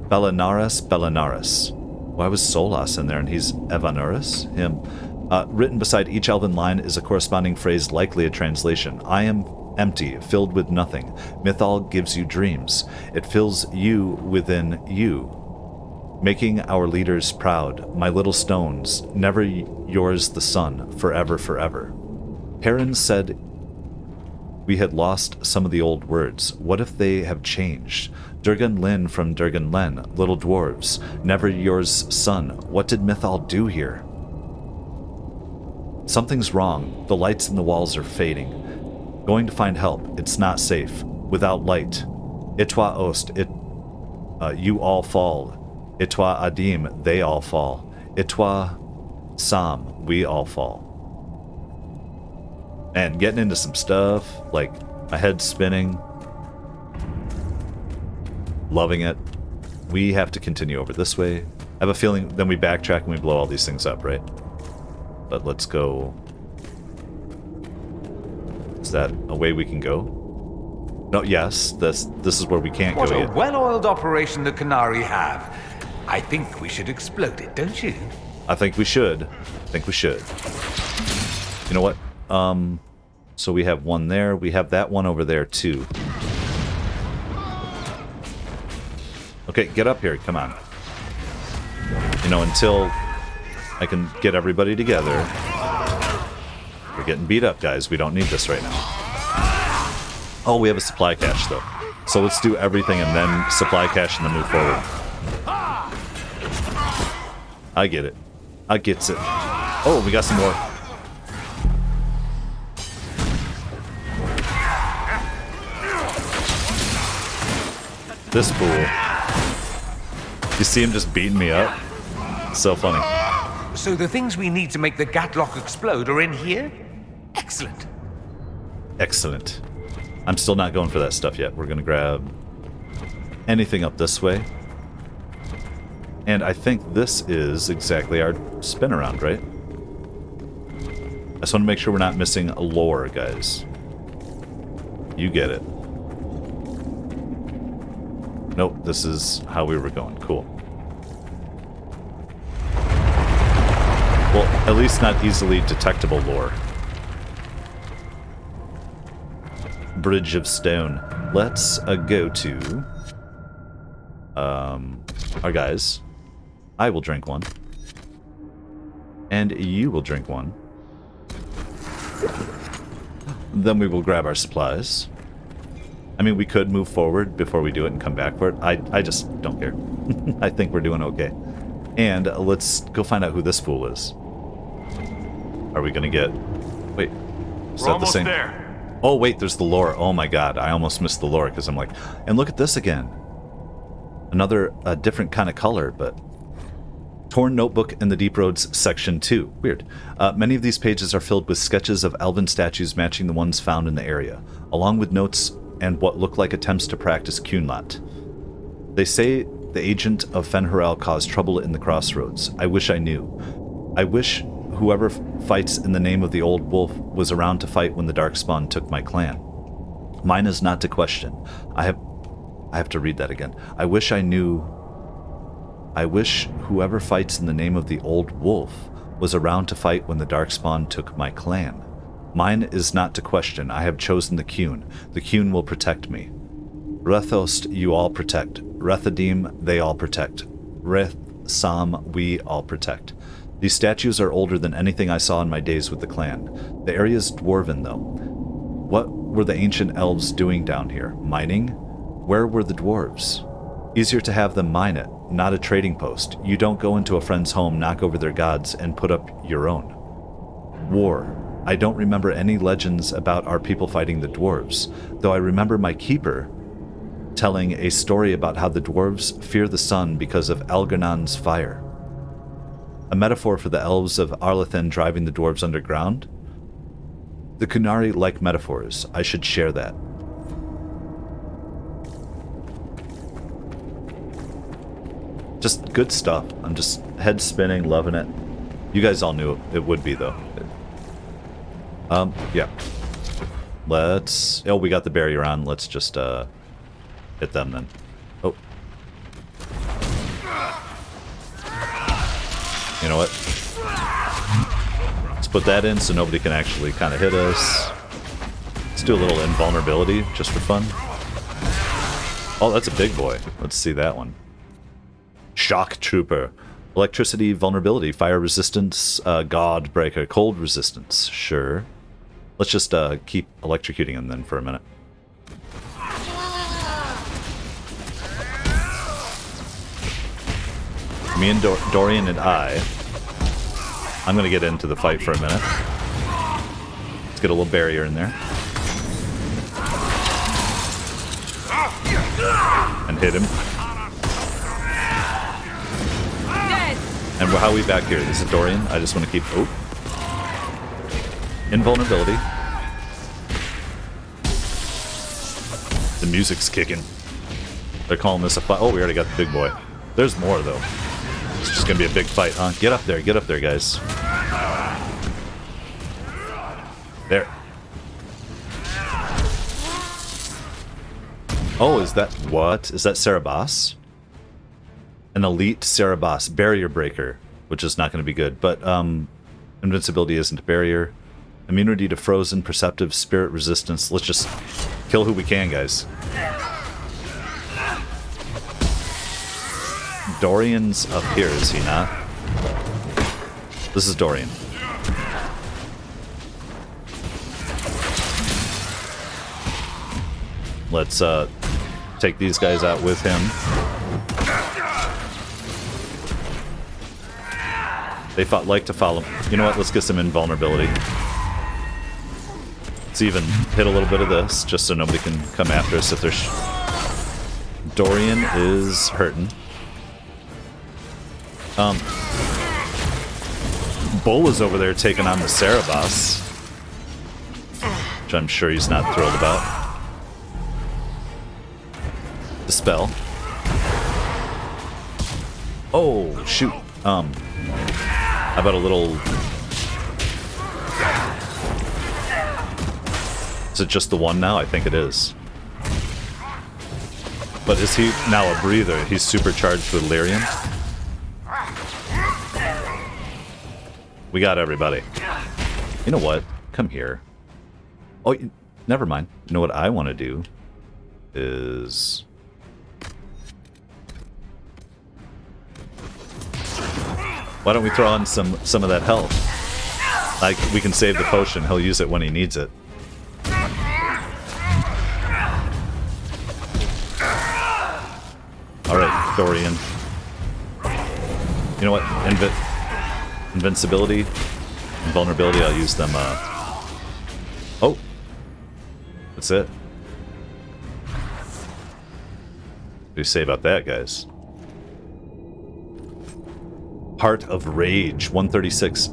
Belanaris. Why was Solas in there and he's Evanuris? Him. Written beside each elven line is a corresponding phrase, likely a translation. I am empty, filled with nothing. Mythal gives you dreams. It fills you within you, making our leaders proud. My little stones, never yours the sun, forever, forever. Perrin said we had lost some of the old words. What if they have changed? Durgan Lin from Durgan Len, little dwarves, never yours son. What did Mythal do here? Something's wrong. The lights in the walls are fading. Going to find help. It's not safe. Without light. Itwa Ost. You all fall. Itwa Adim. They all fall. Itwa Sam. We all fall. And getting into some stuff. Like, my head's spinning. Loving it. We have to continue over this way. I have a feeling then we backtrack and we blow all these things up, right? But let's go. Is that a way we can go? No, yes. This is where we can't go yet. What a well-oiled operation the Qunari have. I think we should explode it, don't you? I think we should. You know what? So we have one there. We have that one over there, too. Okay, get up here. Come on. You know, until I can get everybody together. We're getting beat up, guys. We don't need this right now. Oh, we have a supply cache, though. So let's do everything and then supply cache and then move forward. I get it. I gets it. Oh, we got some more. This fool. You see him just beating me up? So funny. So the things we need to make the Gaatlok explode are in here? Excellent. Excellent. I'm still not going for that stuff yet. We're going to grab anything up this way. And I think this is exactly our spin around, right? I just want to make sure we're not missing a lore, guys. You get it. Nope, this is how we were going. Cool. Well, at least not easily detectable lore. Bridge of Stone. Let's go to our guys. I will drink one. And you will drink one. Then we will grab our supplies. I mean, we could move forward before we do it and come back for it. I just don't care. I think we're doing okay. And let's go find out who this fool is. Are we gonna get... Wait. Is that the same? There. Oh, wait, there's the lore. Oh my god, I almost missed the lore because I'm like... And look at this again. Another different kind of color, but... Torn Notebook in the Deep Roads, Section 2. Weird. Many of these pages are filled with sketches of elven statues matching the ones found in the area, along with notes and what look like attempts to practice Qunari. They say the agent of Fen'Harel caused trouble in the Crossroads. I wish I knew. I wish whoever fights in the name of the Old Wolf was around to fight when the Darkspawn took my clan. Mine is not to question. I have to read that again. I wish I knew. I wish whoever fights in the name of the Old Wolf was around to fight when the Darkspawn took my clan. Mine is not to question. I have chosen the Qun. The Qun will protect me. Rethost, you all protect. Rethadim, they all protect. Reth Sam, we all protect. These statues are older than anything I saw in my days with the clan. The area is dwarven, though. What were the ancient elves doing down here? Mining? Where were the dwarves? Easier to have them mine it, not a trading post. You don't go into a friend's home, knock over their gods, and put up your own. War. I don't remember any legends about our people fighting the dwarves, though I remember my keeper telling a story about how the dwarves fear the sun because of Algernon's fire. A metaphor for the elves of Arlathan driving the dwarves underground? The Qunari like metaphors. I should share that. Just good stuff. I'm just head spinning, loving it. You guys all knew it would be, though. Yeah. Let's... Oh, we got the barrier on. Let's just, Hit them then. Oh. You know what? Let's put that in so nobody can actually kind of hit us. Let's do a little invulnerability just for fun. Oh, that's a big boy. Let's see that one. Shock Trooper. Electricity, vulnerability, fire resistance, God Breaker, cold resistance. Sure. Let's just keep electrocuting him then for a minute. Me and Dorian and I'm going to get into the fight for a minute. Let's get a little barrier in there. And hit him. And how are we back here? This is Dorian. I just want to keep... Oh. Invulnerability. The music's kicking. They're calling this a fight. Oh, we already got the big boy. There's more, though. It's just going to be a big fight, huh? Get up there, guys. There. Oh, is that... What? Is that Cerebos? An elite Cerebos. Barrier breaker, which is not going to be good. But invincibility isn't a barrier. Immunity to frozen, perceptive, spirit resistance. Let's just kill who we can, guys. Dorian's up here, is he not? This is Dorian. Let's take these guys out with him. They like to follow. You know what? Let's get some invulnerability. Let's even hit a little bit of this, just so nobody can come after us if there's... Dorian is hurting. Bull is over there taking on the Cerebos, which I'm sure he's not thrilled about. Dispel. Oh, shoot. How about a little... Is it just the one now? I think it is. But is he now a breather? He's supercharged with Lyrium? We got everybody. You know what? Come here. Oh, never mind. You know what I want to do is... Why don't we throw on some of that health? Like, we can save the potion. He'll use it when he needs it. Alright, Dorian. You know what? Invincibility, invulnerability, I'll use them, Oh! That's it. What do you say about that, guys? Heart of Rage, 136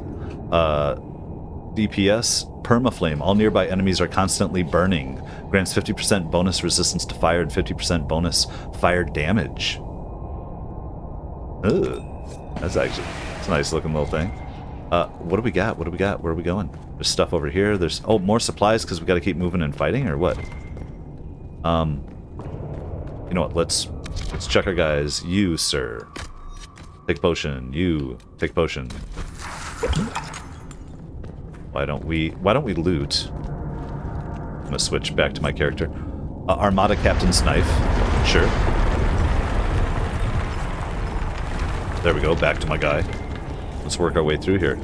DPS, Permaflame. All nearby enemies are constantly burning. Grants 50% bonus resistance to fire and 50% bonus fire damage. Ugh. That's a nice looking little thing. What do we got? Where are we going? There's stuff over here. There's... Oh, more supplies because we got to keep moving and fighting, or what? You know what? Let's check our guys. You, sir. Take potion. You take potion. Why don't we loot? I'm gonna switch back to my character. Armada Captain's Knife. Sure. There we go. Back to my guy. Let's work our way through here.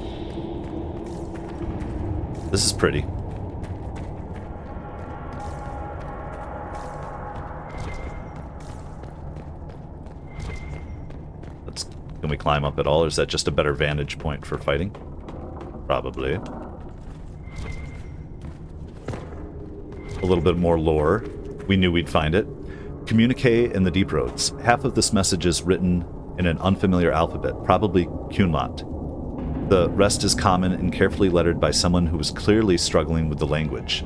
This is pretty. Can we climb up at all, or is that just a better vantage point for fighting? Probably. A little bit more lore. We knew we'd find it. Communique in the Deep Roads. Half of this message is written in an unfamiliar alphabet, probably Qunari. The rest is common and carefully lettered by someone who was clearly struggling with the language.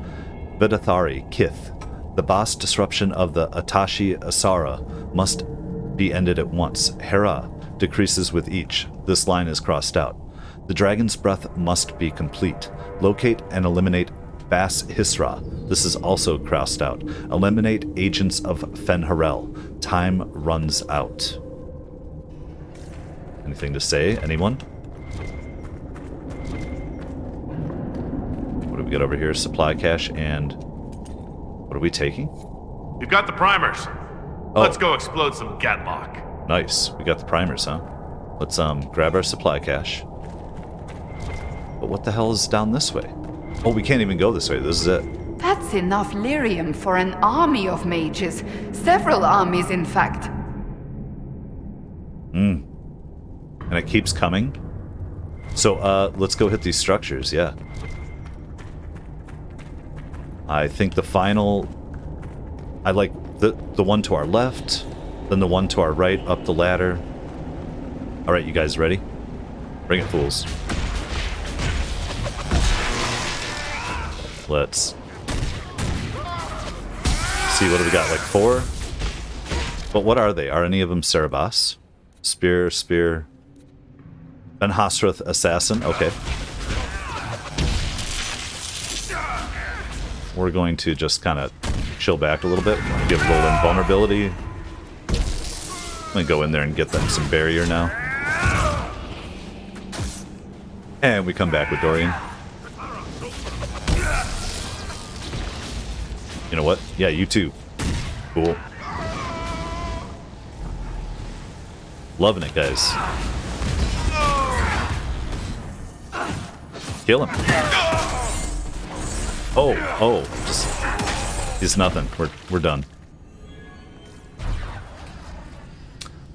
Vidathari, Kith. The boss disruption of the Atashi Asara must be ended at once. Hera decreases with each. This line is crossed out. The dragon's breath must be complete. Locate and eliminate Bas Hisra. This is also crossed out. Eliminate agents of Fenharel. Time runs out. Anything to say? Anyone? What do we got over here? Supply cache and... What are we taking? You've got the primers. Oh. Let's go explode some Gaatlok. Nice. We got the primers, huh? Let's grab our supply cache. But what the hell is down this way? Oh, we can't even go this way. This is it. That's enough lyrium for an army of mages. Several armies, in fact. And it keeps coming. So, let's go hit these structures, yeah. I think the final... I like the one to our left, then the one to our right, up the ladder. Alright, you guys ready? Bring it, fools. Let's see, what do we got? Like 4? But what are they? Are any of them Cerebas? Spear. Ben Hasrath Assassin. Okay. We're going to just kind of chill back a little bit. Give a little invulnerability. I'm going to go in there and get them some barrier now. And we come back with Dorian. You know what? Yeah, you too. Cool. Loving it, guys. Kill him. Oh, just... He's nothing. We're done.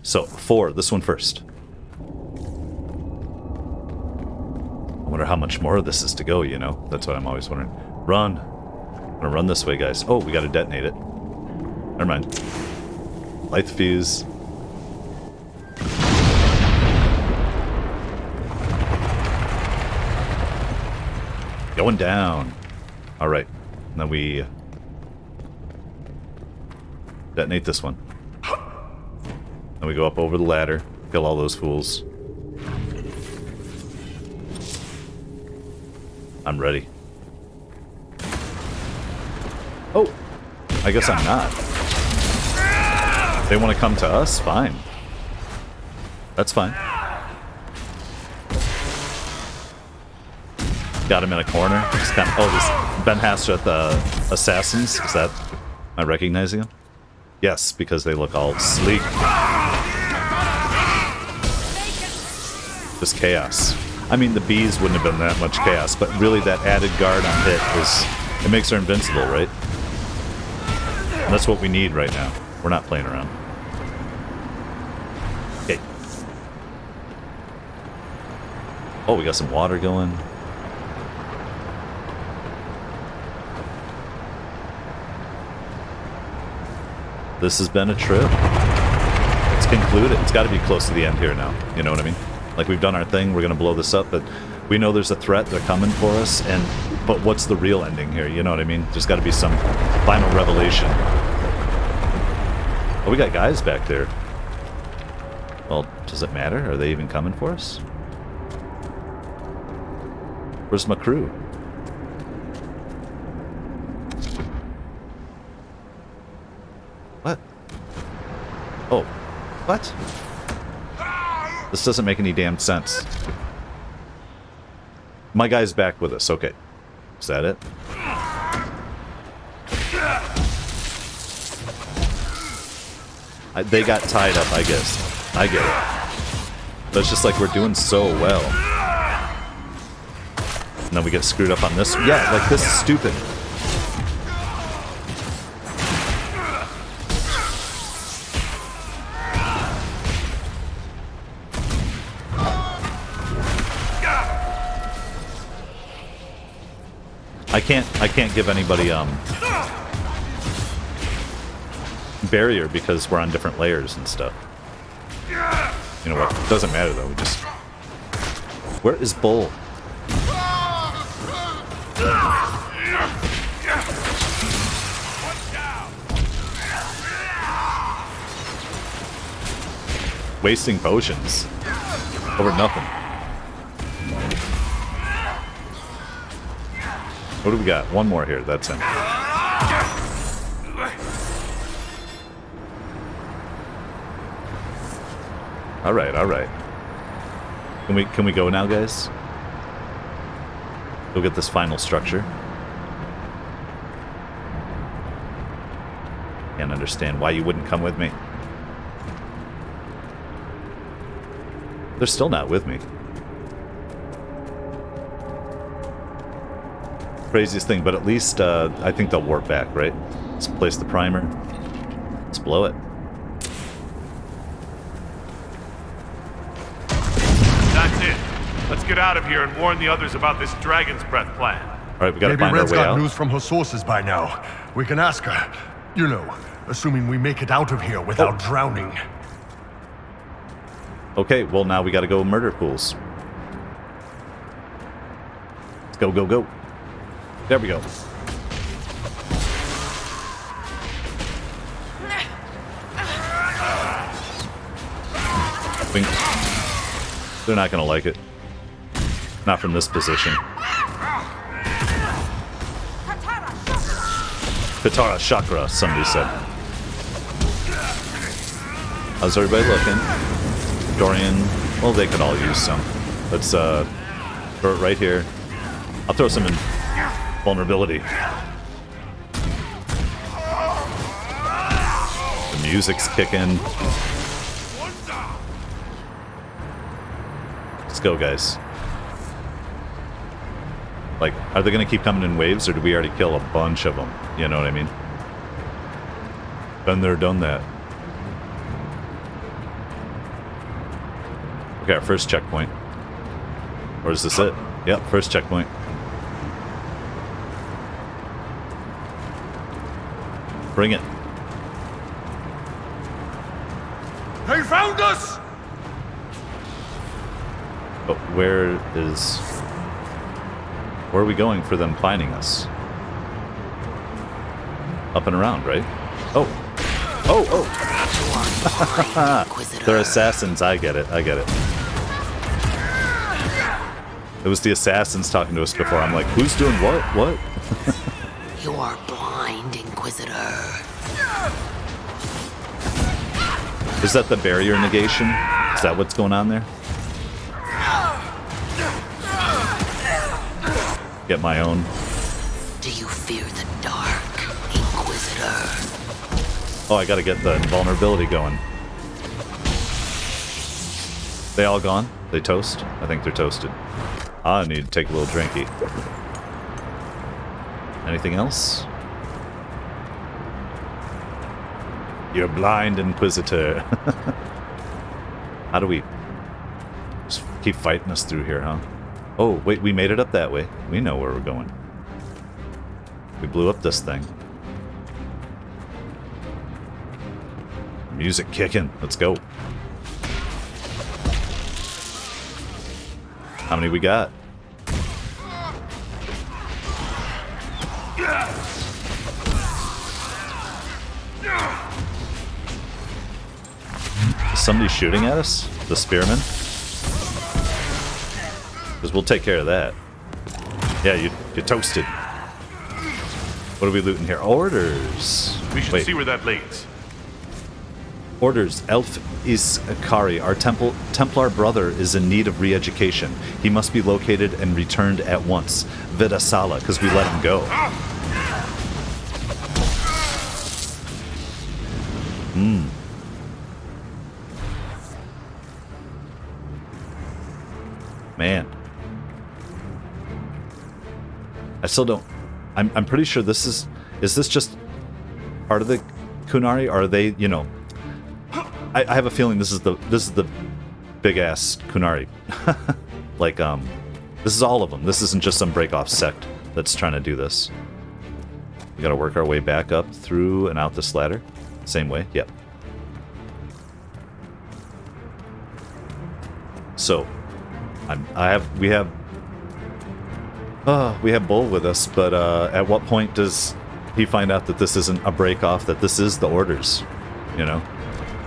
So, 4. This one first. I wonder how much more of this is to go, you know? That's what I'm always wondering. Run! I'm gonna run this way, guys. Oh, we gotta detonate it. Never mind. Light the fuse. Going down. Alright. Then we... detonate this one. Then we go up over the ladder. Kill all those fools. I'm ready. Oh! I guess I'm not. They want to come to us? Fine. That's fine. Got him in a corner. Just kind of, oh, this Ben Hasrath assassins. Is that... am I recognizing them? Yes, because they look all sleek. Just chaos. I mean, the bees wouldn't have been that much chaos, but really that added guard on hit is... it makes her invincible, right? And that's what we need right now. We're not playing around. Okay. Oh, we got some water going. This has been a trip. It's concluded. It's got to be close to the end here now. You know what I mean? Like, we've done our thing. We're going to blow this up, but we know there's a threat. They're coming for us. But what's the real ending here? You know what I mean? There's got to be some final revelation. Oh, we got guys back there. Well, does it matter? Are they even coming for us? Where's my crew? What? Oh. What? This doesn't make any damn sense. My guy's back with us. Okay. Is that it? They got tied up, I guess. I get it. But it's just like we're doing so well. And then we get screwed up on this. Yeah, like this is stupid. I can't give anybody barrier because we're on different layers and stuff. You know what? It doesn't matter though. We just... where is Bull? Wasting potions over nothing. What do we got? One more here. That's him. All right, all right. Can we go now, guys? Go get this final structure. Can't understand why you wouldn't come with me. They're still not with me. Craziest thing, but at least I think they'll warp back, right? Let's place the primer. Let's blow it. That's it. Let's get out of here and warn the others about this Dragon's Breath plan. All right, we gotta Maybe find our Red's way got out. news from her sources by now. We can ask her. You know, assuming we make it out of here without drowning. Okay, well now we gotta go murder pools. Let's go, go, go. There we go. Wink. They're not gonna like it. Not from this position. Katara Chakra, somebody said. How's everybody looking? Dorian, well, they could all use some. Let's throw it right here. I'll throw some in vulnerability. The music's kicking. Let's go, guys. Like, are they going to keep coming in waves, or did we already kill a bunch of them? You know what I mean? Been there, done that. Okay, our first checkpoint. Or is this it? Yep, first checkpoint. Bring it. They found us! But where are we going for them finding us? Up and around, right? Oh. Oh, oh. They're assassins. I get it. I get it. It was the assassins talking to us before. I'm like, who's doing what? What? You are blind, Inquisitor. Is that the barrier negation? Is that what's going on there? Get my own. Do you fear the dark, Inquisitor? Oh, I gotta get the invulnerability going. They all gone? They toast? I think they're toasted. I need to take a little drinky. Anything else? You're blind, Inquisitor. How do we just keep fighting us through here, huh? Oh, wait, we made it up that way. We know where we're going. We blew up this thing. Music kicking. Let's go. How many we got? Is somebody shooting at us? The spearman? Because we'll take care of that. Yeah, you toasted. What are we looting here? Orders. We should Wait. see where that leads. Orders. Elf is Akari. Our Templar brother is in need of re-education. He must be located and returned at once. Vidasala, because we let him go. Man. I still don't... I'm pretty sure this is... Is this just part of the Qunari? Or are they, you know... I have a feeling this is the big-ass Qunari. Like, this is all of them. This isn't just some break-off sect that's trying to do this. We gotta work our way back up through and out this ladder. Same way, yep. So, we have Bull with us, but at what point does he find out that this isn't a break-off, that this is the orders? You know?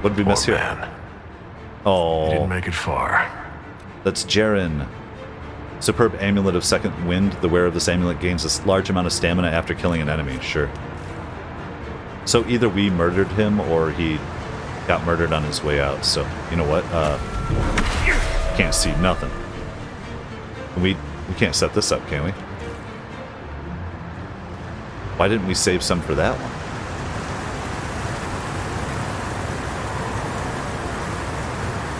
What did we miss here? Man. Oh, He didn't make it far. that's Jaren. Superb amulet of second wind. The wearer of this amulet gains a large amount of stamina after killing an enemy. Sure. So either we murdered him or he got murdered on his way out. So, you know what? Can't see nothing. We can't set this up, can we? Why didn't we save some for that one?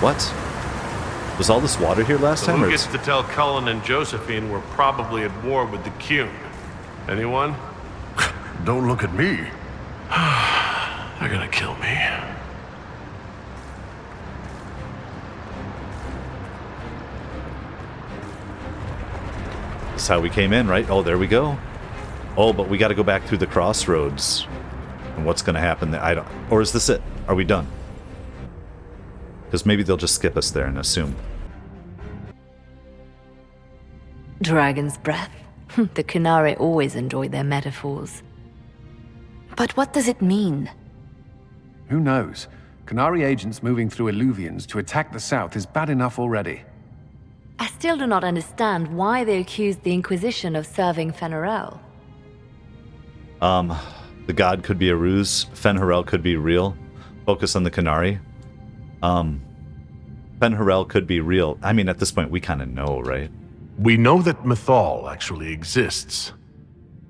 What? Was all this water here last time? Who gets to tell Cullen and Josephine we're probably at war with the Qun? Anyone? Don't look at me. They're gonna kill me. That's how we came in, right? Oh, there we go. Oh, but we got to go back through the Crossroads. And what's going to happen there? I don't... Or is this it? Are we done? Because maybe they'll just skip us there and assume. Dragon's breath. The Qunari always enjoy their metaphors. But what does it mean? Who knows? Qunari agents moving through Illuvians to attack the south is bad enough already. I still do not understand why they accused the Inquisition of serving Fen'Harel. The god could be a ruse. Fen'Harel could be real. Focus on the Qunari. Fen'Harel could be real. I mean, at this point, we kind of know, right? We know that Mythal actually exists.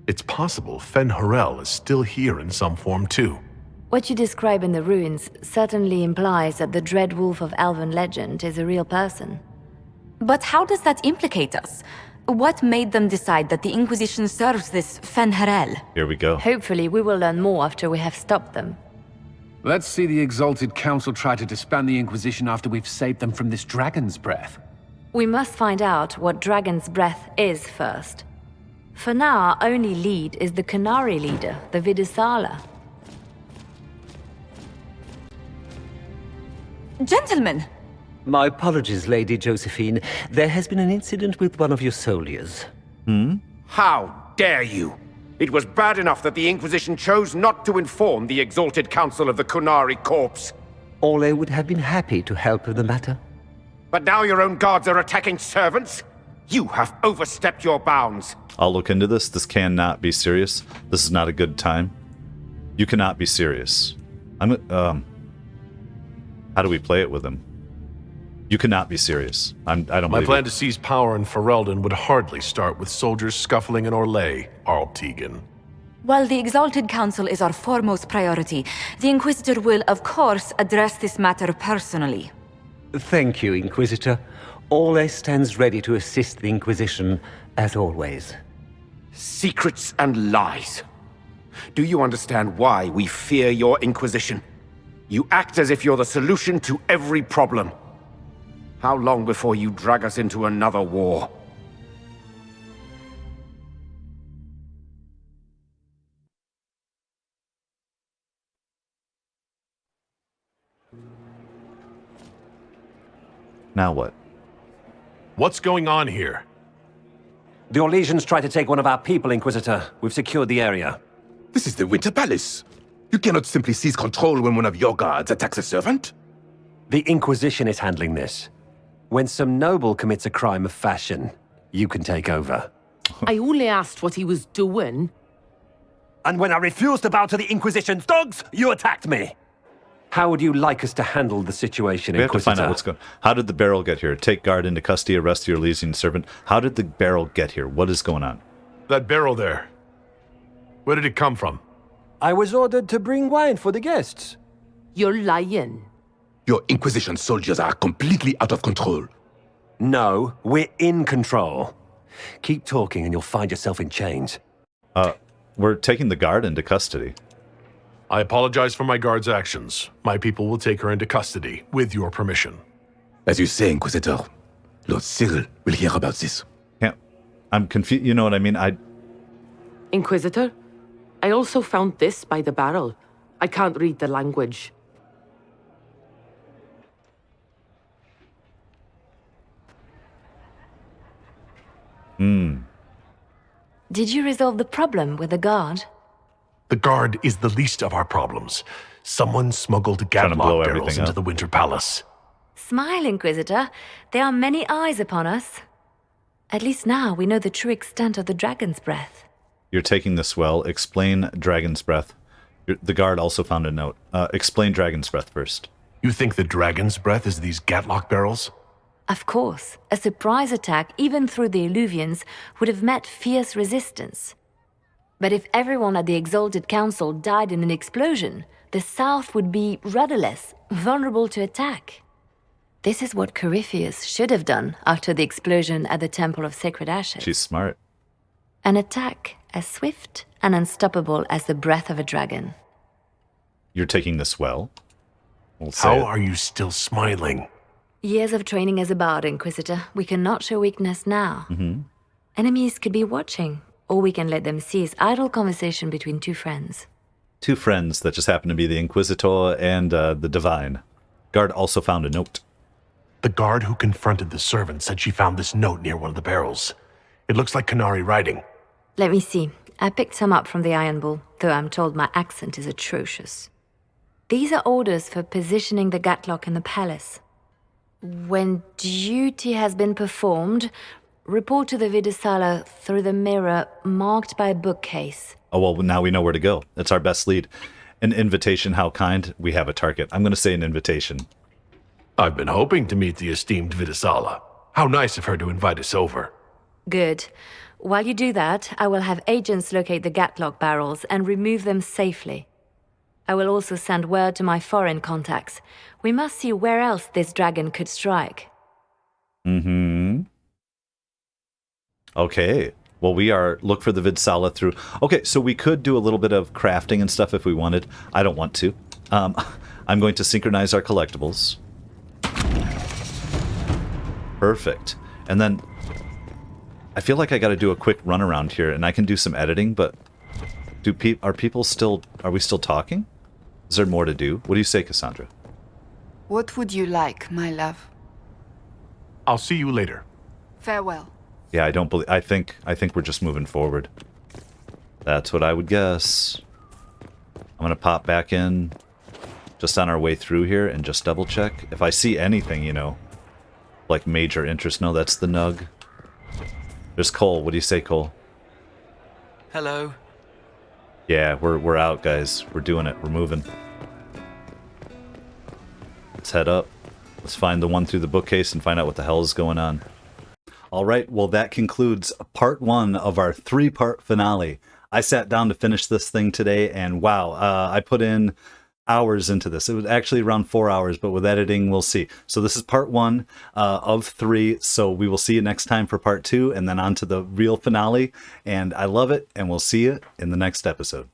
It's possible Fen'Harel is still here in some form, too. What you describe in the ruins certainly implies that the Dread Wolf of Elven legend is a real person. But how does that implicate us? What made them decide that the Inquisition serves this Fen'Harel? Here we go. Hopefully we will learn more after we have stopped them. Let's see the Exalted Council try to disband the Inquisition after we've saved them from this dragon's breath. We must find out what Dragon's Breath is first. For now, our only lead is the Qunari leader, the Vidusala. Gentlemen! My apologies, Lady Josephine. There has been an incident with one of your soldiers. How dare you? It was bad enough that the Inquisition chose not to inform the Exalted Council of the Qunari corpse. Ole would have been happy to help with the matter. But now your own guards are attacking servants? You have overstepped your bounds. I'll look into this. This cannot be serious. This is not a good time. You cannot be serious. How do we play it with him? You cannot be serious. I don't My believe plan it. to seize power in Ferelden would hardly start with soldiers scuffling in Orlais, Arl Tegan. While the Exalted Council is our foremost priority, the Inquisitor will, of course, address this matter personally. Thank you, Inquisitor. Ole stands ready to assist the Inquisition, as always. Secrets and lies. Do you understand why we fear your Inquisition? You act as if you're the solution to every problem. How long before you drag us into another war? Now what? What's going on here? The Orlesians tried to take one of our people, Inquisitor. We've secured the area. This is the Winter Palace. You cannot simply seize control when one of your guards attacks a servant. The Inquisition is handling this. When some noble commits a crime of fashion, you can take over. I only asked what he was doing. And when I refused to bow to the Inquisition's dogs, you attacked me! How would you like us to handle the situation, We have to Inquisitor? find out what's going on. How did the barrel get here? Take guard into custody, arrest your Elysian servant. How did the barrel get here? What is going on? That barrel there. Where did it come from? I was ordered to bring wine for the guests. You're lying. Your Inquisition soldiers are completely out of control. No, we're in control. Keep talking and you'll find yourself in chains. We're taking the guard into custody. I apologize for my guard's actions. My people will take her into custody, with your permission. As you say, Inquisitor, Lord Cyril will hear about this. I'm confused. You know what I mean? Inquisitor, I also found this by the barrel. I can't read the language. Did you resolve the problem with the guard? The guard is the least of our problems. Someone smuggled Trying to blow Gaatlok everything barrels into up. the Winter Palace. Smile, Inquisitor. There are many eyes upon us. At least now we know the true extent of the dragon's breath. You're taking this well. Explain Dragon's Breath. The guard also found a note. Explain Dragon's Breath first. You think the dragon's breath is these Gaatlok barrels? Of course, a surprise attack, even through the Illuvians, would have met fierce resistance. But if everyone at the Exalted Council died in an explosion, the South would be rudderless, vulnerable to attack. This is what Courteous should have done after the explosion at the Temple of Sacred Ashes. She's smart. An attack as swift and unstoppable as the breath of a dragon. You're taking this well. We'll say How it. are you still smiling? Years of training as a bard, Inquisitor. We cannot show weakness now. Enemies could be watching, or we can let them seize idle conversation between two friends. Two friends that just happen to be the Inquisitor and the Divine. Guard also found a note. The guard who confronted the servant said she found this note near one of the barrels. It looks like Qunari writing. Let me see. I picked some up from the Iron Bull, though I'm told my accent is atrocious. These are orders for positioning the Gaatlok in the palace. When duty has been performed, report to the Vidisala through the mirror marked by a bookcase. Oh, well, now we know where to go. That's our best lead. An invitation, how kind. We have a target. I'm going to say an invitation. I've been hoping to meet the esteemed Vidisala. How nice of her to invite us over. Good. While you do that, I will have agents locate the Gaatlok barrels and remove them safely. I will also send word to my foreign contacts. We must see where else this dragon could strike. Okay. Well, look for the Vidsala through. Okay, so we could do a little bit of crafting and stuff if we wanted. I don't want to. I'm going to synchronize our collectibles. Perfect. And then I feel like I got to do a quick run around here, and I can do some editing, but are we still talking? Is there more to do? What do you say, Cassandra? What would you like, my love? I'll see you later. Farewell. Yeah, I think we're just moving forward. That's what I would guess. I'm gonna pop back in just on our way through here and just double check. If I see anything, like major interest. No, that's the Nug. There's Cole. What do you say, Cole? Hello. Yeah, we're out, guys. We're doing it. We're moving. Let's head up. Let's find the one through the bookcase and find out what the hell is going on. All right, well, that concludes part 1 of our 3-part finale. I sat down to finish this thing today, and wow, I put in hours into this. It was actually around 4 hours, but with editing, we'll see. So this is part 1 of 3, so we will see you next time for part 2, and then on to the real finale. And I love it, and we'll see you in the next episode.